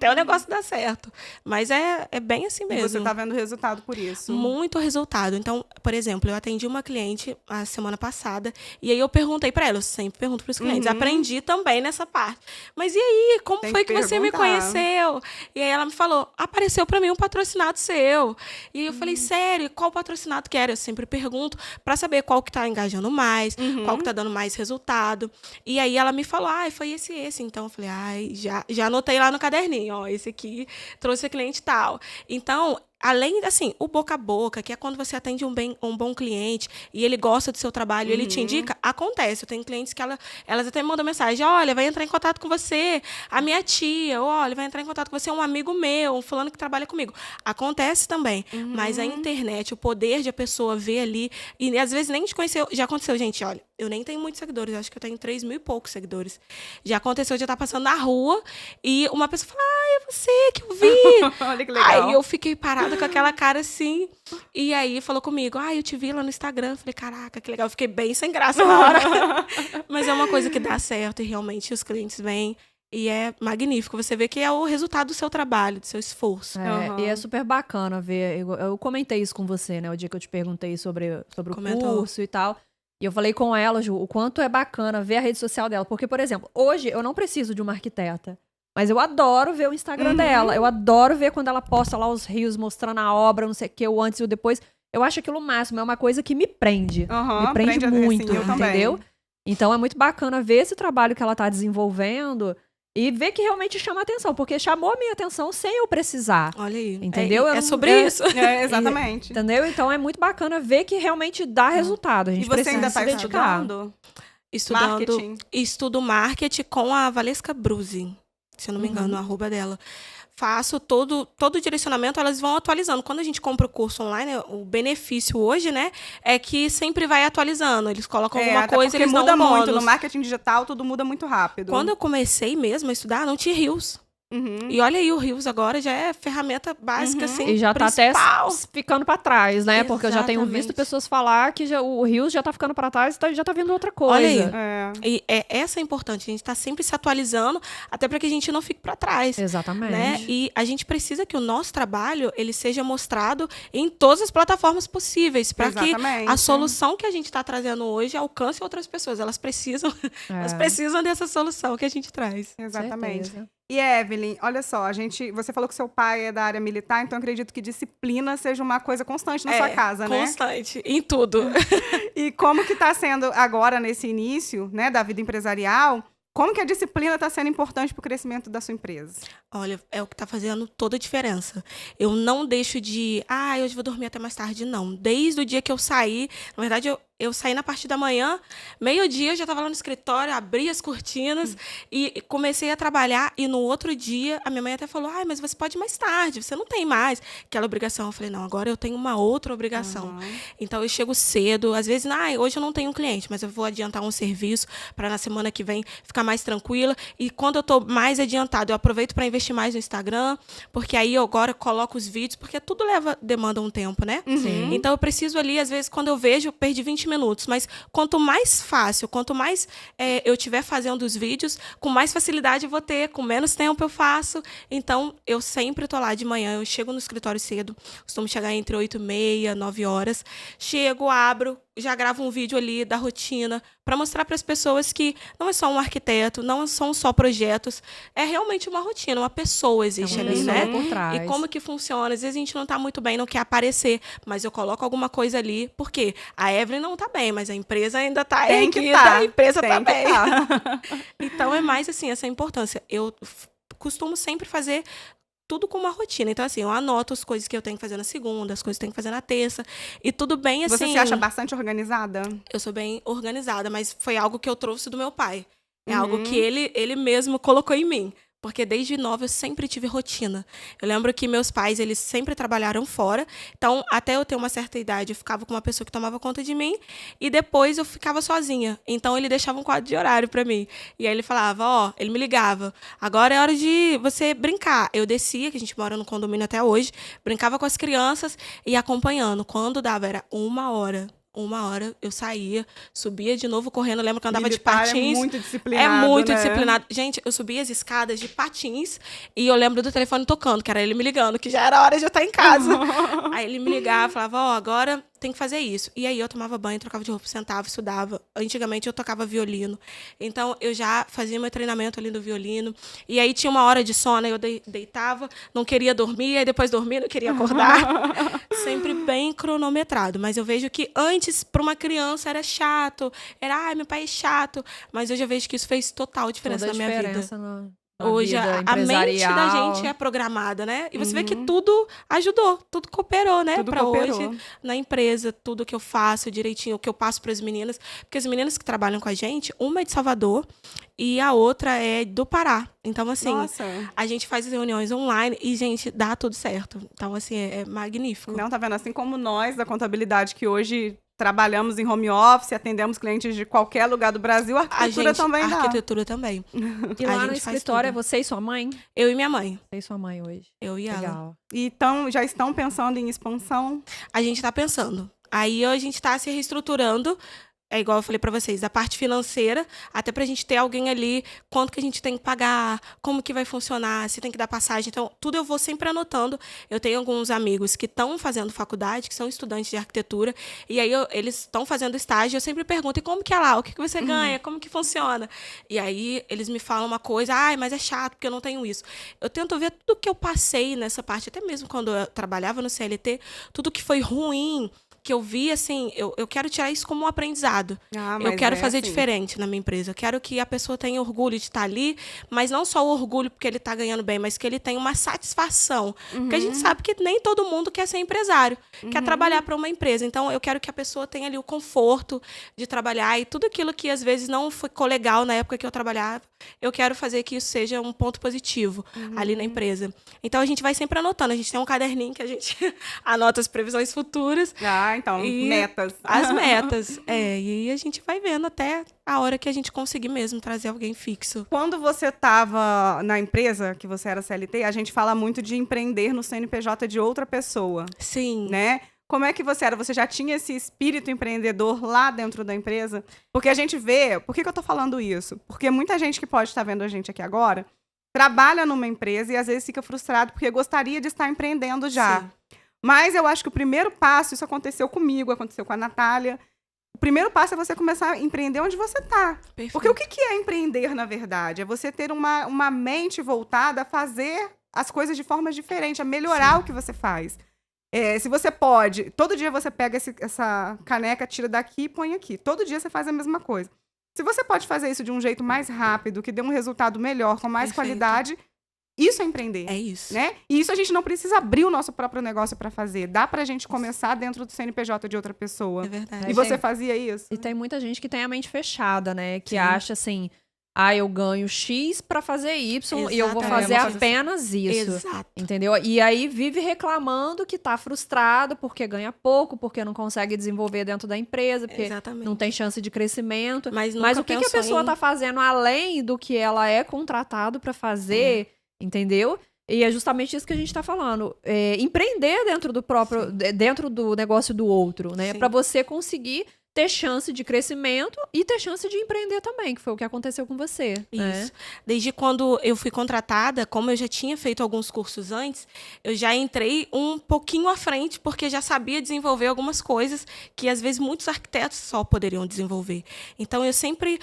o negócio dar certo. Mas é bem assim mesmo. E você tá vendo resultado por isso. Muito resultado. Então, por exemplo, eu atendi uma cliente a semana passada, e aí eu perguntei para ela, eu sempre pergunto para os clientes, aprendi também nessa parte. Mas e aí, como foi que você me conheceu? E aí ela me falou, apareceu para mim um patrocinado seu. E aí eu falei, sério, qual patrocinado que era? Eu sempre pergunto para saber qual que tá engajando mais, qual que tá dando mais resultado. E aí ela me falou, foi esse. Então, eu falei, já anotei lá no caderninho, ó, esse aqui trouxe a cliente tal. Então, além, assim, o boca a boca, que é quando você atende um bom cliente e ele gosta do seu trabalho, ele te indica, acontece. Eu tenho clientes que elas até me mandam mensagem, olha, vai entrar em contato com você a minha tia, olha, vai entrar em contato com você um amigo meu, um fulano que trabalha comigo. Acontece também, mas a internet, o poder de a pessoa ver ali, e às vezes nem te conheceu, já aconteceu, gente, olha, eu nem tenho muitos seguidores, acho que eu tenho 3.000 e poucos seguidores. Já aconteceu de eu estar passando na rua e uma pessoa fala, é você que eu vi. Olha que legal. Aí eu fiquei parada com aquela cara assim, e aí falou comigo, eu te vi lá no Instagram. Eu falei, caraca, que legal. Eu fiquei bem sem graça na hora. Mas é uma coisa que dá certo e realmente os clientes vêm. E é magnífico. Você vê que é o resultado do seu trabalho, do seu esforço. E é super bacana ver. Eu comentei isso com você, né? O dia que eu te perguntei sobre o curso e tal. E eu falei com ela, Ju, o quanto é bacana ver a rede social dela. Porque, por exemplo, hoje eu não preciso de uma arquiteta. Mas eu adoro ver o Instagram dela. Eu adoro ver quando ela posta lá os reels mostrando a obra, não sei o que, o antes e o depois. Eu acho aquilo o máximo. É uma coisa que me prende. Me prende muito, assim, entendeu? Também. Então é muito bacana ver esse trabalho que ela tá desenvolvendo e ver que realmente chama atenção. Porque chamou a minha atenção sem eu precisar. Olha aí. Entendeu? É sobre isso. Exatamente. Entendeu? Então é muito bacana ver que realmente dá resultado. A gente precisa ainda se dedicar. Estudando marketing? Estudo marketing com a Valesca Bruzi. Se eu não me engano, a arroba dela. Faço todo o direcionamento, elas vão atualizando. Quando a gente compra o curso online, o benefício hoje, né, é que sempre vai atualizando. Eles colocam alguma coisa, eles muda dão um muito. bônus. No marketing digital, tudo muda muito rápido. Quando eu comecei mesmo a estudar, não tinha Reels. E olha aí, o Reels agora já é ferramenta básica, assim, e já principal. Tá até ficando pra trás, né? Porque eu já tenho visto pessoas falar que o Reels já tá ficando pra trás e já tá vindo outra coisa. Olha aí. E essa é importante, a gente tá sempre se atualizando, até para que a gente não fique pra trás. Exatamente. Né? E a gente precisa que o nosso trabalho ele seja mostrado em todas as plataformas possíveis, para que a solução que a gente está trazendo hoje alcance outras pessoas. Elas precisam dessa solução que a gente traz. Exatamente. E Evelyn, olha só, você falou que seu pai é da área militar, então eu acredito que disciplina seja uma coisa constante na sua casa, né? Constante, em tudo. E como que está sendo agora nesse início, né, da vida empresarial? Como que a disciplina está sendo importante para o crescimento da sua empresa? Olha, é o que está fazendo toda a diferença. Eu não deixo de... hoje vou dormir até mais tarde, não. Desde o dia que eu saí... Na verdade, eu saí na parte da manhã, meio-dia, eu já estava lá no escritório, abri as cortinas e comecei a trabalhar. E no outro dia, a minha mãe até falou, mas você pode ir mais tarde, você não tem mais aquela obrigação. Eu falei, não, agora eu tenho uma outra obrigação. Então, eu chego cedo. Às vezes, hoje eu não tenho um cliente, mas eu vou adiantar um serviço para na semana que vem ficar mais tranquila. E quando eu estou mais adiantada, eu aproveito para investir mais no Instagram, porque aí eu agora coloco os vídeos, porque tudo demanda um tempo, né? Então, eu preciso ali, às vezes, quando eu vejo, eu perdi 20 minutos, mas quanto mais fácil, quanto mais eu estiver fazendo os vídeos, com mais facilidade eu vou ter, com menos tempo eu faço. Então, eu sempre estou lá de manhã, eu chego no escritório cedo, costumo chegar entre 8h30, 9 horas, chego, abro, já gravo um vídeo ali da rotina para mostrar para as pessoas que não é só um arquiteto, não são só projetos, é realmente uma rotina, uma pessoa existe ali, né? Por trás. E como que funciona? Às vezes a gente não tá muito bem, não quer aparecer, mas eu coloco alguma coisa ali, porque a Evelyn não tá bem, mas a empresa ainda tá Tem que erguida, tá, a empresa tem tá que bem. tá. Então é mais assim, essa importância. Eu costumo sempre fazer tudo com uma rotina. Então, assim, eu anoto as coisas que eu tenho que fazer na segunda, as coisas que eu tenho que fazer na terça. E tudo bem, assim... Você se acha bastante organizada? Eu sou bem organizada, mas foi algo que eu trouxe do meu pai. É algo que ele mesmo colocou em mim. Porque desde nova eu sempre tive rotina. Eu lembro que meus pais, eles sempre trabalharam fora. Então, até eu ter uma certa idade, eu ficava com uma pessoa que tomava conta de mim. E depois eu ficava sozinha. Então, ele deixava um quadro de horário pra mim. E aí ele falava, ele me ligava. Agora é hora de você brincar. Eu descia, que a gente mora no condomínio até hoje. Brincava com as crianças e ia acompanhando. Quando dava, era 1 hora. 1 hora eu saía, subia de novo correndo. Eu lembro que eu andava de patins. É muito disciplinado. É muito né? disciplinado. Gente, eu subia as escadas de patins e eu lembro do telefone tocando, que era ele me ligando, que já era hora de eu estar em casa. Aí ele me ligava, falava, agora tem que fazer isso. E aí eu tomava banho, trocava de roupa, sentava, estudava. Antigamente eu tocava violino. Então eu já fazia meu treinamento ali no violino. E aí tinha uma hora de sono, eu deitava, não queria dormir, aí depois dormia, não queria acordar. Sempre bem cronometrado. Mas eu vejo que antes, para uma criança, era chato. Era, meu pai é chato. Mas hoje eu vejo que isso fez total diferença na minha vida. Hoje a mente da gente é programada, né? E você vê que tudo ajudou, tudo cooperou, né? Tudo pra cooperou. hoje, na empresa, tudo que eu faço direitinho, o que eu passo para as meninas. Porque as meninas que trabalham com a gente, uma é de Salvador e a outra é do Pará. Então, assim, Nossa. a gente faz as reuniões online e, gente, dá tudo certo. Então, assim, é magnífico. Não, tá vendo? Assim como nós, da contabilidade, que hoje trabalhamos em home office, atendemos clientes de qualquer lugar do Brasil, a arquitetura também dá. A arquitetura também. E lá no escritório é você e sua mãe? Eu e minha mãe. Você e sua mãe hoje. Eu e ela. Legal. Então, já estão pensando em expansão? A gente tá pensando. Aí a gente tá se reestruturando. É igual eu falei para vocês, da parte financeira, até pra gente ter alguém ali, quanto que a gente tem que pagar, como que vai funcionar, se tem que dar passagem. Então, tudo eu vou sempre anotando. Eu tenho alguns amigos que estão fazendo faculdade, que são estudantes de arquitetura, e aí eles estão fazendo estágio, eu sempre pergunto, e como que é lá? O que você ganha? Como que funciona? E aí eles me falam uma coisa, mas é chato, porque eu não tenho isso. Eu tento ver tudo que eu passei nessa parte, até mesmo quando eu trabalhava no CLT, tudo que foi ruim, que eu vi, assim, eu quero tirar isso como um aprendizado. Eu quero fazer diferente na minha empresa. Eu quero que a pessoa tenha orgulho de estar ali, mas não só o orgulho porque ele está ganhando bem, mas que ele tenha uma satisfação. Porque a gente sabe que nem todo mundo quer ser empresário, quer trabalhar para uma empresa. Então, eu quero que a pessoa tenha ali o conforto de trabalhar e tudo aquilo que, às vezes, não ficou legal na época que eu trabalhava, eu quero fazer que isso seja um ponto positivo ali na empresa. Então, a gente vai sempre anotando. A gente tem um caderninho que a gente anota as previsões futuras. Então, metas. As metas. E aí a gente vai vendo até a hora que a gente conseguir mesmo trazer alguém fixo. Quando você estava na empresa, que você era CLT, a gente fala muito de empreender no CNPJ de outra pessoa. Sim. Né? Como é que você era? Você já tinha esse espírito empreendedor lá dentro da empresa? Porque a gente vê... Por que eu tô falando isso? Porque muita gente que pode estar vendo a gente aqui agora trabalha numa empresa e às vezes fica frustrado porque gostaria de estar empreendendo já. Sim. Mas eu acho que o primeiro passo, isso aconteceu comigo, aconteceu com a Natália. O primeiro passo é você começar a empreender onde você está. Porque o que é empreender, na verdade? É você ter uma mente voltada a fazer as coisas de forma diferente, a melhorar o que você faz. Se você pode, todo dia você pega essa caneca, tira daqui e põe aqui. Todo dia você faz a mesma coisa. Se você pode fazer isso de um jeito mais rápido, que dê um resultado melhor, com mais qualidade... Isso é empreender. É isso. Né? E isso a gente não precisa abrir o nosso próprio negócio para fazer. Dá pra gente começar dentro do CNPJ de outra pessoa. É verdade. E você fazia isso? E tem muita gente que tem a mente fechada, né? Que acha assim, eu ganho X pra fazer Y. Exatamente. E eu vou fazer apenas isso. Exato. Entendeu? E aí vive reclamando que tá frustrado porque ganha pouco, porque não consegue desenvolver dentro da empresa, porque não tem chance de crescimento. Mas o que a pessoa tá fazendo além do que ela é contratado pra fazer... Entendeu? E é justamente isso que a gente está falando. Empreender dentro do próprio, dentro do negócio do outro, né? Para você conseguir ter chance de crescimento e ter chance de empreender também, que foi o que aconteceu com você. Né? Isso. Desde quando eu fui contratada, como eu já tinha feito alguns cursos antes, eu já entrei um pouquinho à frente, porque já sabia desenvolver algumas coisas que, às vezes, muitos arquitetos só poderiam desenvolver. Então, eu sempre...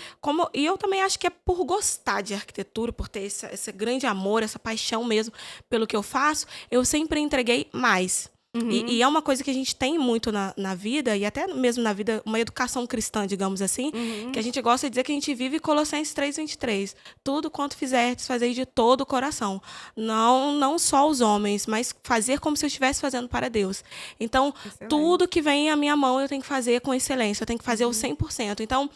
E eu também acho que é por gostar de arquitetura, por ter esse grande amor, essa paixão mesmo pelo que eu faço, eu sempre entreguei mais. E é uma coisa que a gente tem muito na vida, e até mesmo na vida, uma educação cristã, digamos assim, que a gente gosta de dizer que a gente vive Colossenses 3:23. Tudo quanto fizerdes, fazei de todo o coração. Não só os homens, mas fazer como se eu estivesse fazendo para Deus. Então, tudo que vem à minha mão eu tenho que fazer com excelência, eu tenho que fazer o 100%. Então,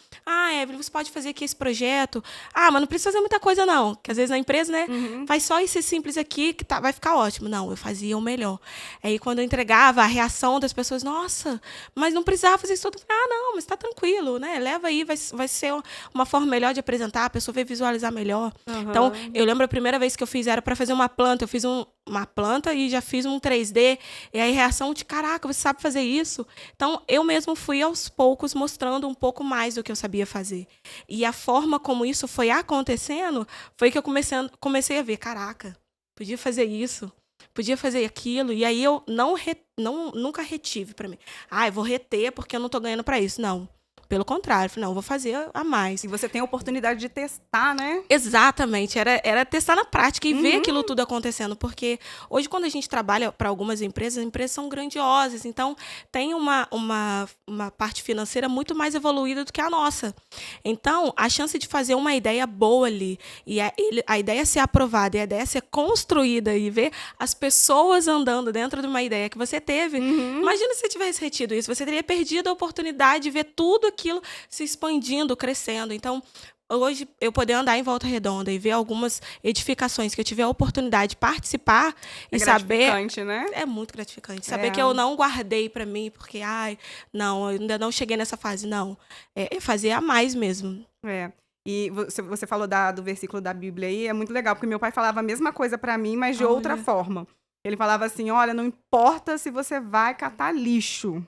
Evelyn, você pode fazer aqui esse projeto. Mas não precisa fazer muita coisa, não. Que às vezes na empresa, né, faz só esse simples aqui que vai ficar ótimo. Não, eu fazia o melhor. Aí, quando eu entregava, a reação das pessoas, nossa, mas não precisava fazer isso tudo. Não, mas tá tranquilo, né? Leva aí, vai ser uma forma melhor de apresentar, a pessoa vai visualizar melhor. Então, eu lembro a primeira vez que eu fiz, era para fazer uma planta, eu fiz uma planta e já fiz um 3D, e aí a reação de, caraca, você sabe fazer isso? Então, eu mesmo fui aos poucos mostrando um pouco mais do que eu sabia fazer. E a forma como isso foi acontecendo, foi que eu comecei a ver, caraca, podia fazer isso. Podia fazer aquilo, e aí eu nunca retive para mim. Eu vou reter porque eu não estou ganhando para isso. Não. Pelo contrário, não, eu vou fazer a mais. E você tem a oportunidade de testar, né? Exatamente, era testar na prática e ver aquilo tudo acontecendo, porque hoje quando a gente trabalha para algumas empresas, as empresas são grandiosas, então tem uma parte financeira muito mais evoluída do que a nossa. Então, a chance de fazer uma ideia boa ali, e a ideia ser aprovada, e a ideia ser construída, e ver as pessoas andando dentro de uma ideia que você teve, imagina se você tivesse retido isso, você teria perdido a oportunidade de ver tudo aquilo se expandindo, crescendo. Então, hoje, eu poder andar em Volta Redonda e ver algumas edificações que eu tive a oportunidade de participar e saber... É gratificante, né? É muito gratificante. Saber que eu não guardei para mim, porque, não, eu ainda não cheguei nessa fase. Não, é fazer a mais mesmo. E você falou do versículo da Bíblia aí, é muito legal, porque meu pai falava a mesma coisa para mim, mas de outra forma. Ele falava assim, olha, não importa se você vai catar lixo,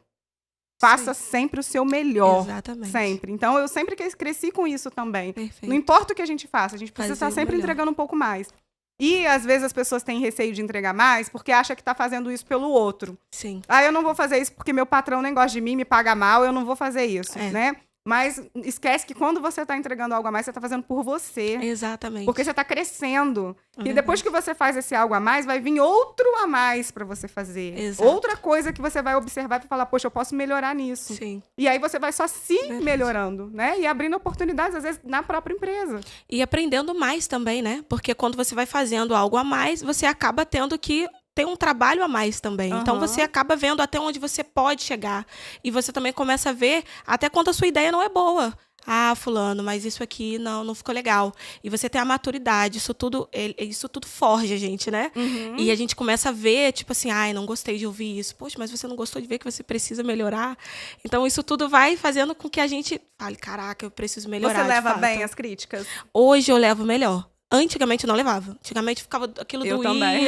faça sempre o seu melhor. Exatamente. Sempre. Então, eu sempre cresci com isso também. Perfeito. Não importa o que a gente faça, a gente precisa estar sempre entregando um pouco mais. E, às vezes, as pessoas têm receio de entregar mais porque acham que está fazendo isso pelo outro. Sim. Eu não vou fazer isso porque meu patrão nem gosta de mim, me paga mal, eu não vou fazer isso, né? Mas esquece que quando você está entregando algo a mais, você está fazendo por você. Exatamente. Porque você está crescendo. E depois que você faz esse algo a mais, vai vir outro a mais para você fazer. Exato. Outra coisa que você vai observar e falar, poxa, eu posso melhorar nisso. Sim. E aí você vai só melhorando, né? E abrindo oportunidades, às vezes, na própria empresa. E aprendendo mais também, né? Porque quando você vai fazendo algo a mais, você acaba tendo que ter um trabalho a mais também. Então, você acaba vendo até onde você pode chegar. E você também começa a ver até quando a sua ideia não é boa. Fulano, mas isso aqui não ficou legal. E você tem a maturidade, isso tudo forja a gente, né? E a gente começa a ver, tipo assim, não gostei de ouvir isso. Poxa, mas você não gostou de ver que você precisa melhorar? Então, isso tudo vai fazendo com que a gente fale, caraca, eu preciso melhorar. Você leva bem as críticas? Hoje eu levo melhor. Antigamente eu não levava. Antigamente ficava aquilo doía. Também.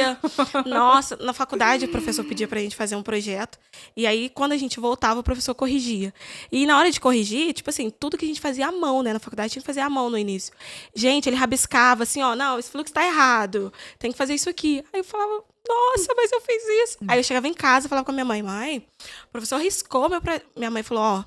Nossa, na faculdade o professor pedia pra gente fazer um projeto. E aí, quando a gente voltava, o professor corrigia. E na hora de corrigir, tipo assim, tudo que a gente fazia à mão, né? Na faculdade tinha que fazer à mão no início. Gente, ele rabiscava assim, não, esse fluxo tá errado. Tem que fazer isso aqui. Aí eu falava, nossa, mas eu fiz isso. Aí eu chegava em casa e falava com a minha mãe, o professor riscou Minha mãe falou,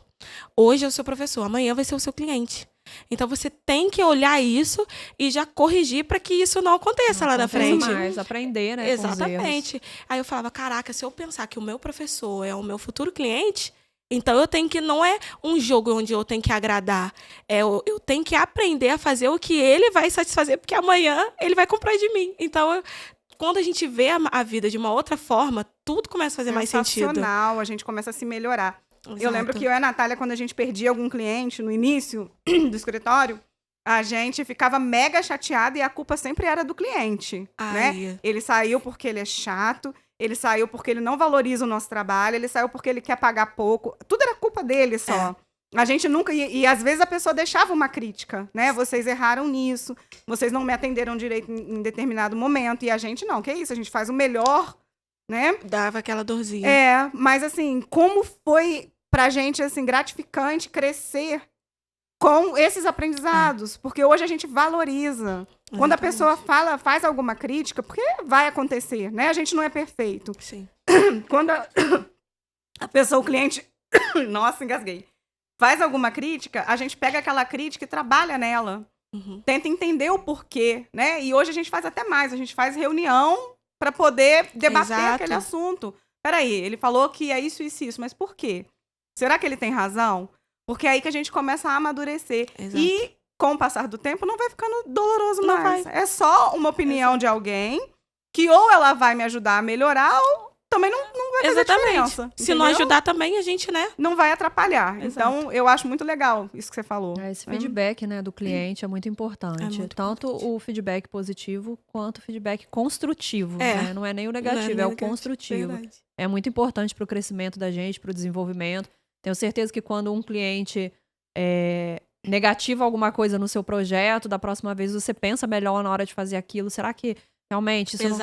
hoje é o seu professor, amanhã vai ser o seu cliente. Então, você tem que olhar isso e já corrigir para que isso não aconteça lá na frente. Mais, aprender, né? Exatamente. Aí eu falava, caraca, se eu pensar que o meu professor é o meu futuro cliente, então eu tenho que, não é um jogo onde eu tenho que agradar, eu tenho que aprender a fazer o que ele vai satisfazer, porque amanhã ele vai comprar de mim. Então, quando a gente vê a vida de uma outra forma, tudo começa a fazer mais sentido. Sensacional, a gente começa a se melhorar. Exato. Eu lembro que eu e a Natália, quando a gente perdia algum cliente no início do escritório, a gente ficava mega chateada e a culpa sempre era do cliente, né? Ele saiu porque ele é chato, ele saiu porque ele não valoriza o nosso trabalho, ele saiu porque ele quer pagar pouco. Tudo era culpa dele só. A gente nunca... E às vezes a pessoa deixava uma crítica, né? Vocês erraram nisso, vocês não me atenderam direito em determinado momento. E a gente não, que é isso? A gente faz o melhor, né? Dava aquela dorzinha. Mas assim, como foi pra gente, assim, gratificante crescer com esses aprendizados. Porque hoje a gente valoriza. Quando a pessoa faz alguma crítica, porque vai acontecer, né? A gente não é perfeito. Sim. Quando a pessoa, o cliente... Nossa, engasguei. Faz alguma crítica, a gente pega aquela crítica e trabalha nela. Tenta entender o porquê, né? E hoje a gente faz até mais. A gente faz reunião para poder debater aquele assunto. Peraí, ele falou que é isso, mas por quê? Será que ele tem razão? Porque é aí que a gente começa a amadurecer. Exato. E, com o passar do tempo, não vai ficando doloroso Não mais. vai. É só uma opinião de alguém que ou ela vai me ajudar a melhorar ou também não vai fazer diferença. Se não ajudar também, a gente, né? Não vai atrapalhar. Exato. Então, eu acho muito legal isso que você falou. Esse feedback, né, do cliente é muito importante. muito Tanto importante. o feedback positivo quanto o feedback construtivo. É. Né? Não é nem o negativo, é o construtivo. Verdade. É muito importante para o crescimento da gente, para o desenvolvimento. Tenho certeza que quando um cliente negativa alguma coisa no seu projeto, da próxima vez você pensa melhor na hora de fazer aquilo. Será que realmente isso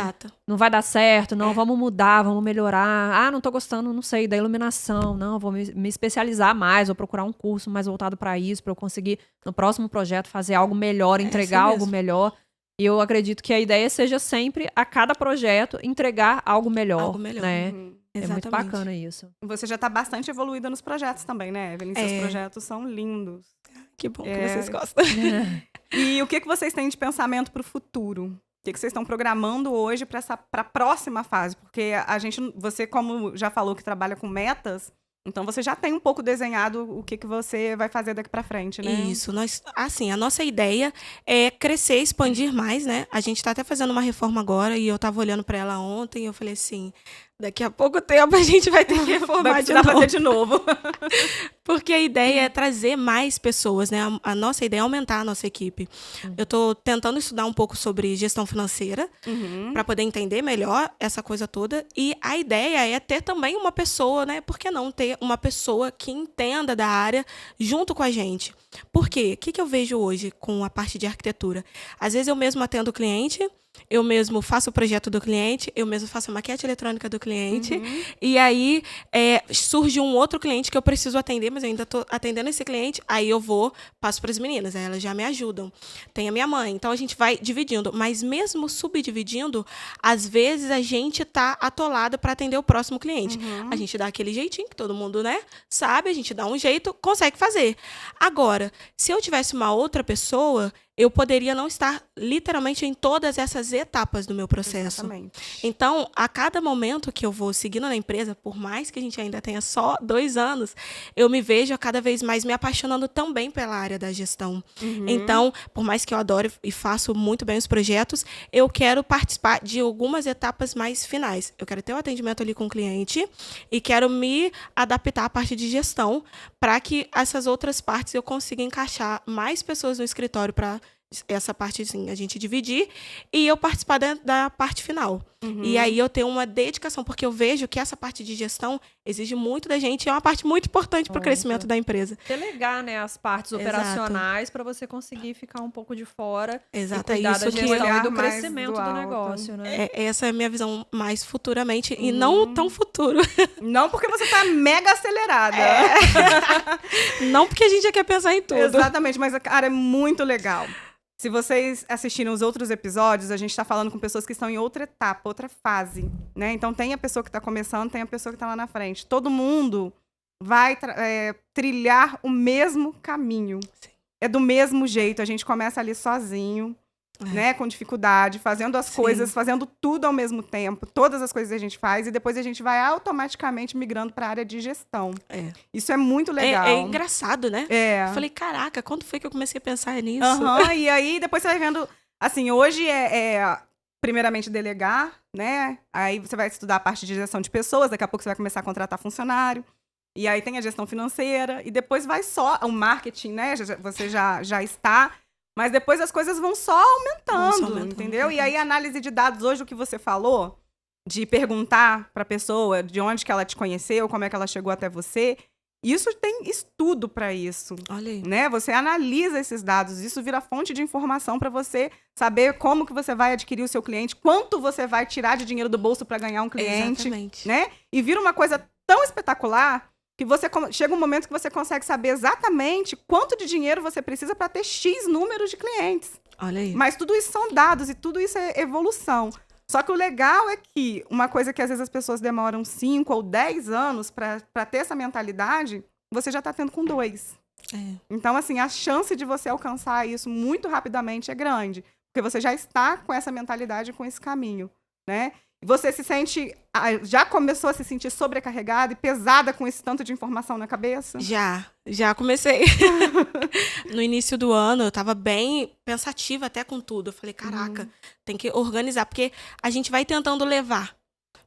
não vai dar certo? Não, vamos mudar, vamos melhorar. Ah, não tô gostando, não sei, da iluminação. Não, vou me especializar mais, vou procurar um curso mais voltado para isso, para eu conseguir, no próximo projeto, fazer algo melhor, entregar algo melhor. E eu acredito que a ideia seja sempre, a cada projeto, entregar algo melhor. Algo melhor. Né? É Exatamente. muito bacana isso. Você já tá bastante evoluída nos projetos também, né, Evelyn? Seus projetos são lindos. Que bom que vocês gostam. E o que vocês têm de pensamento pro futuro? O que vocês estão programando hoje para a próxima fase? Porque você, como já falou que trabalha com metas, então você já tem um pouco desenhado o que você vai fazer daqui para frente, né? Isso. A nossa ideia é crescer, expandir mais, né? A gente tá até fazendo uma reforma agora e eu tava olhando para ela ontem e eu falei assim, daqui a pouco tempo a gente vai ter que reformar de novo. Fazer de novo. Porque a ideia é trazer mais pessoas, né? A nossa ideia é aumentar a nossa equipe. Eu tô tentando estudar um pouco sobre gestão financeira para poder entender melhor essa coisa toda. E a ideia é ter também uma pessoa, né? Por que não ter uma pessoa que entenda da área junto com a gente? Por quê? O que eu vejo hoje com a parte de arquitetura? Às vezes eu mesmo atendo o cliente, eu mesmo faço o projeto do cliente, eu mesmo faço a maquete eletrônica do cliente, e aí surge um outro cliente que eu preciso atender, mas eu ainda estou atendendo esse cliente, aí eu passo para as meninas, aí elas já me ajudam. Tem a minha mãe, então a gente vai dividindo, mas mesmo subdividindo, às vezes a gente está atolado para atender o próximo cliente. A gente dá aquele jeitinho que todo mundo, né, sabe, a gente dá um jeito, consegue fazer. Agora, se eu tivesse uma outra pessoa, eu poderia não estar literalmente em todas essas etapas do meu processo. Exatamente. Então, a cada momento que eu vou seguindo na empresa, por mais que a gente ainda tenha só 2 anos, eu me vejo cada vez mais me apaixonando também pela área da gestão. Então, por mais que eu adore e faço muito bem os projetos, eu quero participar de algumas etapas mais finais. Eu quero ter um atendimento ali com o cliente e quero me adaptar à parte de gestão para que essas outras partes eu consiga encaixar mais pessoas no escritório para essa parte, assim, a gente dividir e eu participar da parte final. E aí eu tenho uma dedicação, porque eu vejo que essa parte de gestão exige muito da gente e é uma parte muito importante para o crescimento da empresa. Delegar, né, as partes operacionais para você conseguir ficar um pouco de fora. Exato, e cuidar é isso da que gestão e do mais crescimento do negócio, né? Essa é a minha visão mais futuramente e não tão futuro. Não porque você tá mega acelerada. Não porque a gente já quer pensar em tudo. Exatamente, mas, cara, é muito legal. Se vocês assistirem os outros episódios, a gente está falando com pessoas que estão em outra etapa, outra fase, né? Então, tem a pessoa que está começando, tem a pessoa que está lá na frente. Todo mundo vai trilhar o mesmo caminho. Sim. É do mesmo jeito. A gente começa ali sozinho, né? Com dificuldade, fazendo as coisas, fazendo tudo ao mesmo tempo. Todas as coisas que a gente faz. E depois a gente vai automaticamente migrando para a área de gestão. Isso é muito legal. É engraçado, né? Eu falei, caraca, quando foi que eu comecei a pensar nisso? E aí, depois você vai vendo... Assim, hoje primeiramente, delegar, né? Aí você vai estudar a parte de gestão de pessoas. Daqui a pouco você vai começar a contratar funcionário. E aí tem a gestão financeira. E depois vai só o marketing, né? Você já está... Mas depois as coisas vão só aumentando, entendeu? E aí a análise de dados, hoje o que você falou, de perguntar para a pessoa de onde que ela te conheceu, como é que ela chegou até você, isso tem estudo para isso. Olha aí. Né? Você analisa esses dados, isso vira fonte de informação para você saber como que você vai adquirir o seu cliente, quanto você vai tirar de dinheiro do bolso para ganhar um cliente. Exatamente. Né? E vira uma coisa tão espetacular que chega um momento que você consegue saber exatamente quanto de dinheiro você precisa para ter X número de clientes. Olha aí. Mas tudo isso são dados e tudo isso é evolução. Só que o legal é que uma coisa que às vezes as pessoas demoram 5 ou 10 anos para ter essa mentalidade, você já está tendo com 2. Então, assim, a chance de você alcançar isso muito rapidamente é grande. Porque você já está com essa mentalidade, com esse caminho, né? Você se sente... Já começou a se sentir sobrecarregada e pesada com esse tanto de informação na cabeça? Já comecei. No início do ano, eu tava bem pensativa até com tudo. Eu falei, caraca, tem que organizar. Porque a gente vai tentando levar,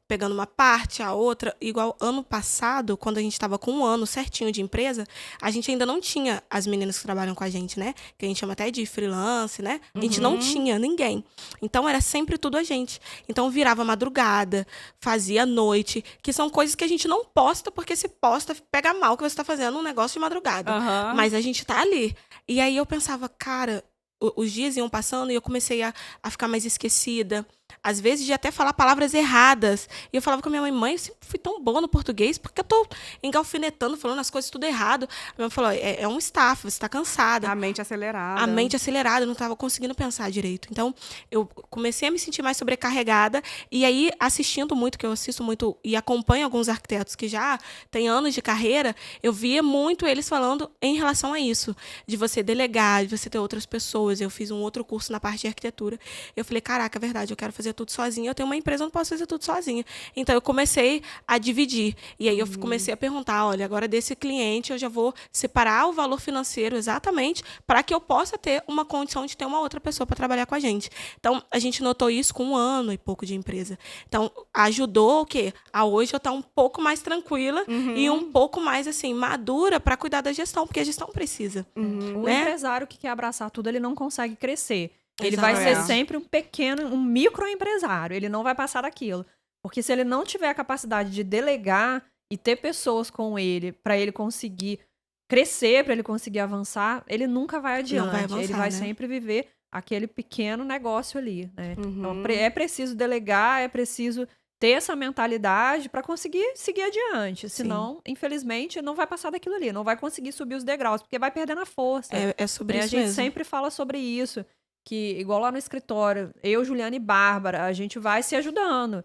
pegando uma parte, a outra. Igual ano passado, quando a gente tava com 1 ano certinho de empresa, a gente ainda não tinha as meninas que trabalham com a gente, né? Que a gente chama até de freelance, né? A gente não tinha ninguém. Então, era sempre tudo a gente. Então, virava madrugada, fazia noite, que são coisas que a gente não posta, porque se posta, pega mal que você tá fazendo um negócio de madrugada. Mas a gente tá ali. E aí, eu pensava, cara... Os dias iam passando e eu comecei a ficar mais esquecida. Às vezes, de até falar palavras erradas. E eu falava com a minha mãe, eu sempre fui tão boa no português, porque eu tô engalfinetando, falando as coisas tudo errado. A minha mãe falou, é um estafa, você tá cansada. A mente acelerada. A mente acelerada, eu não tava conseguindo pensar direito. Então, eu comecei a me sentir mais sobrecarregada. E aí, assistindo muito, que eu assisto muito e acompanho alguns arquitetos que já têm anos de carreira, eu via muito eles falando em relação a isso. De você delegar, de você ter outras pessoas. Eu fiz um outro curso na parte de arquitetura. Eu falei, caraca, é verdade, eu quero fazer tudo sozinha. Eu tenho uma empresa, eu não posso fazer tudo sozinha. Então, eu comecei a dividir. E aí, eu comecei a perguntar, olha, agora desse cliente, eu já vou separar o valor financeiro exatamente para que eu possa ter uma condição de ter uma outra pessoa para trabalhar com a gente. Então, a gente notou isso com 1 ano e pouco de empresa. Então, ajudou o quê? A hoje eu estar um pouco mais tranquila e um pouco mais, assim, madura para cuidar da gestão, porque a gestão precisa. O empresário que quer abraçar tudo, ele não consegue crescer. Ele Exato. vai ser sempre um microempresário. Ele não vai passar daquilo. Porque se ele não tiver a capacidade de delegar e ter pessoas com ele, para ele conseguir crescer, para ele conseguir avançar, ele nunca vai adiante. Não vai avançar, ele vai né? sempre viver aquele pequeno negócio ali, né? Então, é preciso delegar, é preciso ter essa mentalidade para conseguir seguir adiante. Senão, infelizmente, não vai passar daquilo ali. Não vai conseguir subir os degraus, porque vai perdendo a força. É sobre A isso gente mesmo. sempre fala sobre isso. Que, igual lá no escritório, eu, Juliana e Bárbara, a gente vai se ajudando.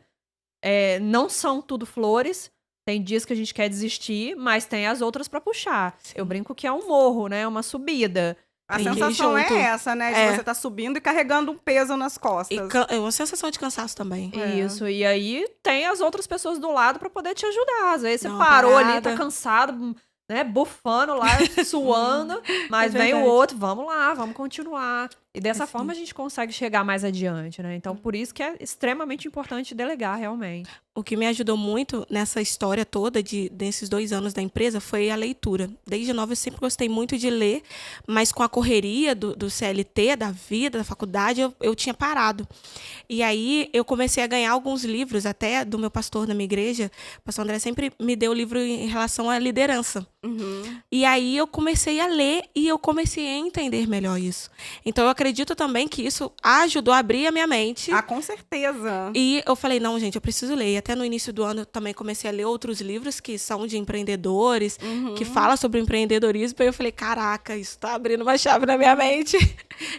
Não são tudo flores. Tem dias que a gente quer desistir, mas tem as outras para puxar. Eu brinco que é um morro, né? Uma subida. A Tem que ir sensação é junto. essa, né? De você tá subindo e carregando um peso nas costas. É uma sensação de cansaço também. Isso, e aí tem as outras pessoas do lado pra poder te ajudar. Às vezes você Dá uma parou ali, parada. tá cansado, né, bufando lá, suando, mas É vem o verdade. outro, vamos lá, vamos continuar. E dessa Assim. forma a gente consegue chegar mais adiante, né? Então, por isso que é extremamente importante delegar, realmente. O que me ajudou muito nessa história toda desses 2 anos da empresa foi a leitura. Desde nova eu sempre gostei muito de ler, mas com a correria do CLT, da vida, da faculdade, eu tinha parado. E aí eu comecei a ganhar alguns livros, até do meu pastor na minha igreja. O pastor André sempre me deu livro em relação à liderança. E aí eu comecei a ler e eu comecei a entender melhor isso. Então eu acredito também que isso ajudou a abrir a minha mente. Ah, com certeza. E eu falei, não, gente, eu preciso ler. E até no início do ano eu também comecei a ler outros livros que são de empreendedores, que falam sobre empreendedorismo. E eu falei, caraca, isso tá abrindo uma chave na minha mente.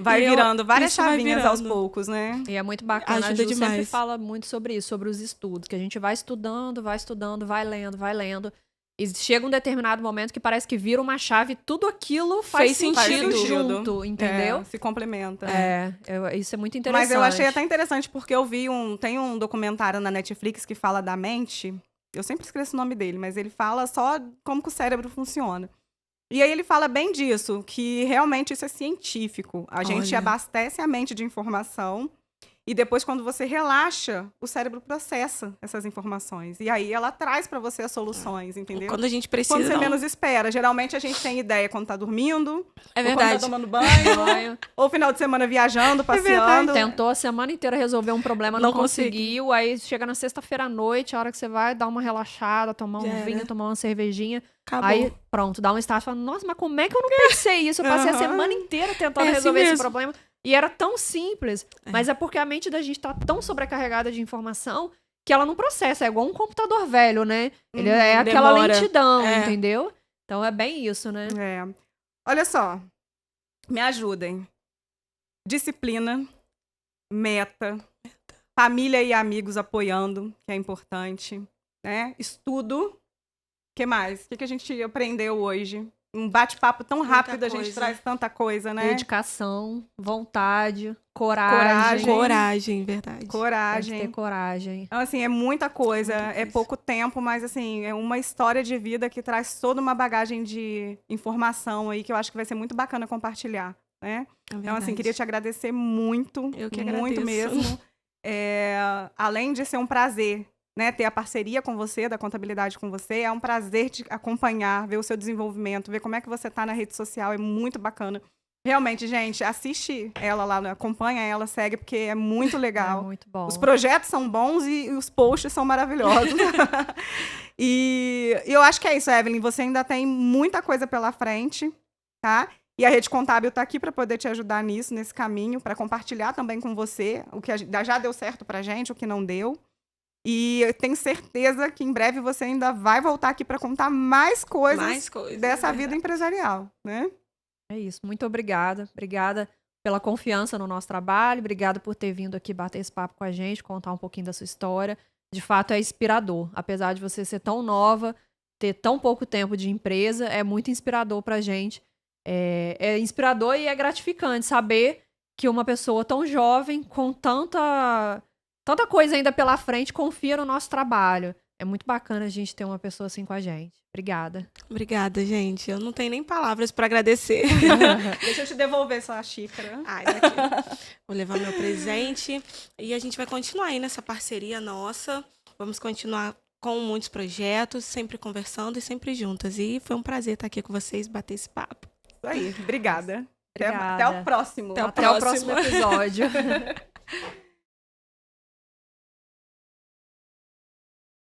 Vai E virando várias isso vai chavinhas aos virando. poucos, né? E é muito bacana, Ajuda a Ju sempre demais. fala muito sobre isso, sobre os estudos, que a gente vai estudando, vai lendo. E chega um determinado momento que parece que vira uma chave, tudo aquilo faz Fez sentido sentido. junto, entendeu? Se complementa. Isso é muito interessante. Mas eu achei até interessante, porque eu vi tem um documentário na Netflix que fala da mente. Eu sempre esqueço o nome dele, mas ele fala só como que o cérebro funciona. E aí ele fala bem disso, que realmente isso é científico. A gente Olha. abastece a mente de informação e depois, quando você relaxa, o cérebro processa essas informações. E aí ela traz pra você as soluções, entendeu? Quando a gente precisa. Quando você não. menos espera. Geralmente a gente tem ideia quando tá dormindo, É ou quando verdade. tá tomando banho, ou final de semana viajando, passeando. Tentou a semana inteira resolver um problema, não Não consegui. conseguiu. Aí chega na sexta-feira à noite, a hora que você vai dar uma relaxada, tomar Já um era. vinho, tomar uma cervejinha. Acabou. Aí, pronto, dá um start e fala, nossa, mas como é que eu não pensei isso? Eu passei a semana inteira tentando É assim resolver esse mesmo. problema. E era tão simples. Mas é porque a mente da gente tá tão sobrecarregada de informação que ela não processa. É igual um computador velho, né? Ele é aquela demora. lentidão, É. entendeu? Então é bem isso, né? É. Olha só, me ajudem. Disciplina, meta, família e amigos apoiando, que é importante, né? Estudo. O que mais? O que a gente aprendeu hoje? Um bate-papo tão Muita rápido, a gente coisa. traz tanta coisa, né? Dedicação, vontade, coragem. Coragem, verdade. Tem que Coragem. ter coragem. Então, assim, é muita coisa, Muita é coisa. pouco tempo, mas, assim, é uma história de vida que traz toda uma bagagem de informação aí que eu acho que vai ser muito bacana compartilhar, né? É Então, assim, verdade. queria te agradecer muito, Eu que muito agradeço. mesmo. Além de ser um prazer, né, ter a parceria com você, da contabilidade com você, é um prazer te acompanhar, ver o seu desenvolvimento, ver como é que você tá na rede social, é muito bacana. Realmente, gente, assiste ela lá, acompanha ela, segue, porque é muito legal. É muito bom. Os projetos são bons e os posts são maravilhosos. E eu acho que é isso, Evelyn. Você ainda tem muita coisa pela frente, tá? E a Rede Contábil está aqui para poder te ajudar nisso, nesse caminho, para compartilhar também com você o que já deu certo para gente, o que não deu. E eu tenho certeza que em breve você ainda vai voltar aqui para contar mais coisas Mais coisas. dessa é vida verdade. empresarial, né? É isso. Muito obrigada. Obrigada pela confiança no nosso trabalho. Obrigada por ter vindo aqui bater esse papo com a gente, contar um pouquinho da sua história. De fato, é inspirador. Apesar de você ser tão nova, ter tão pouco tempo de empresa, é muito inspirador pra gente. É inspirador e é gratificante saber que uma pessoa tão jovem, com tanta coisa ainda pela frente, confia no nosso trabalho. É muito bacana a gente ter uma pessoa assim com a gente. Obrigada. Obrigada, gente. Eu não tenho nem palavras para agradecer. Deixa eu te devolver sua xícara. Ai, daqui. Vou levar meu presente. E a gente vai continuar aí nessa parceria nossa. Vamos continuar com muitos projetos, sempre conversando e sempre juntas. E foi um prazer estar aqui com vocês, bater esse papo. Isso aí, obrigada. Obrigada. Até o próximo. Até o Até o próximo. próximo episódio.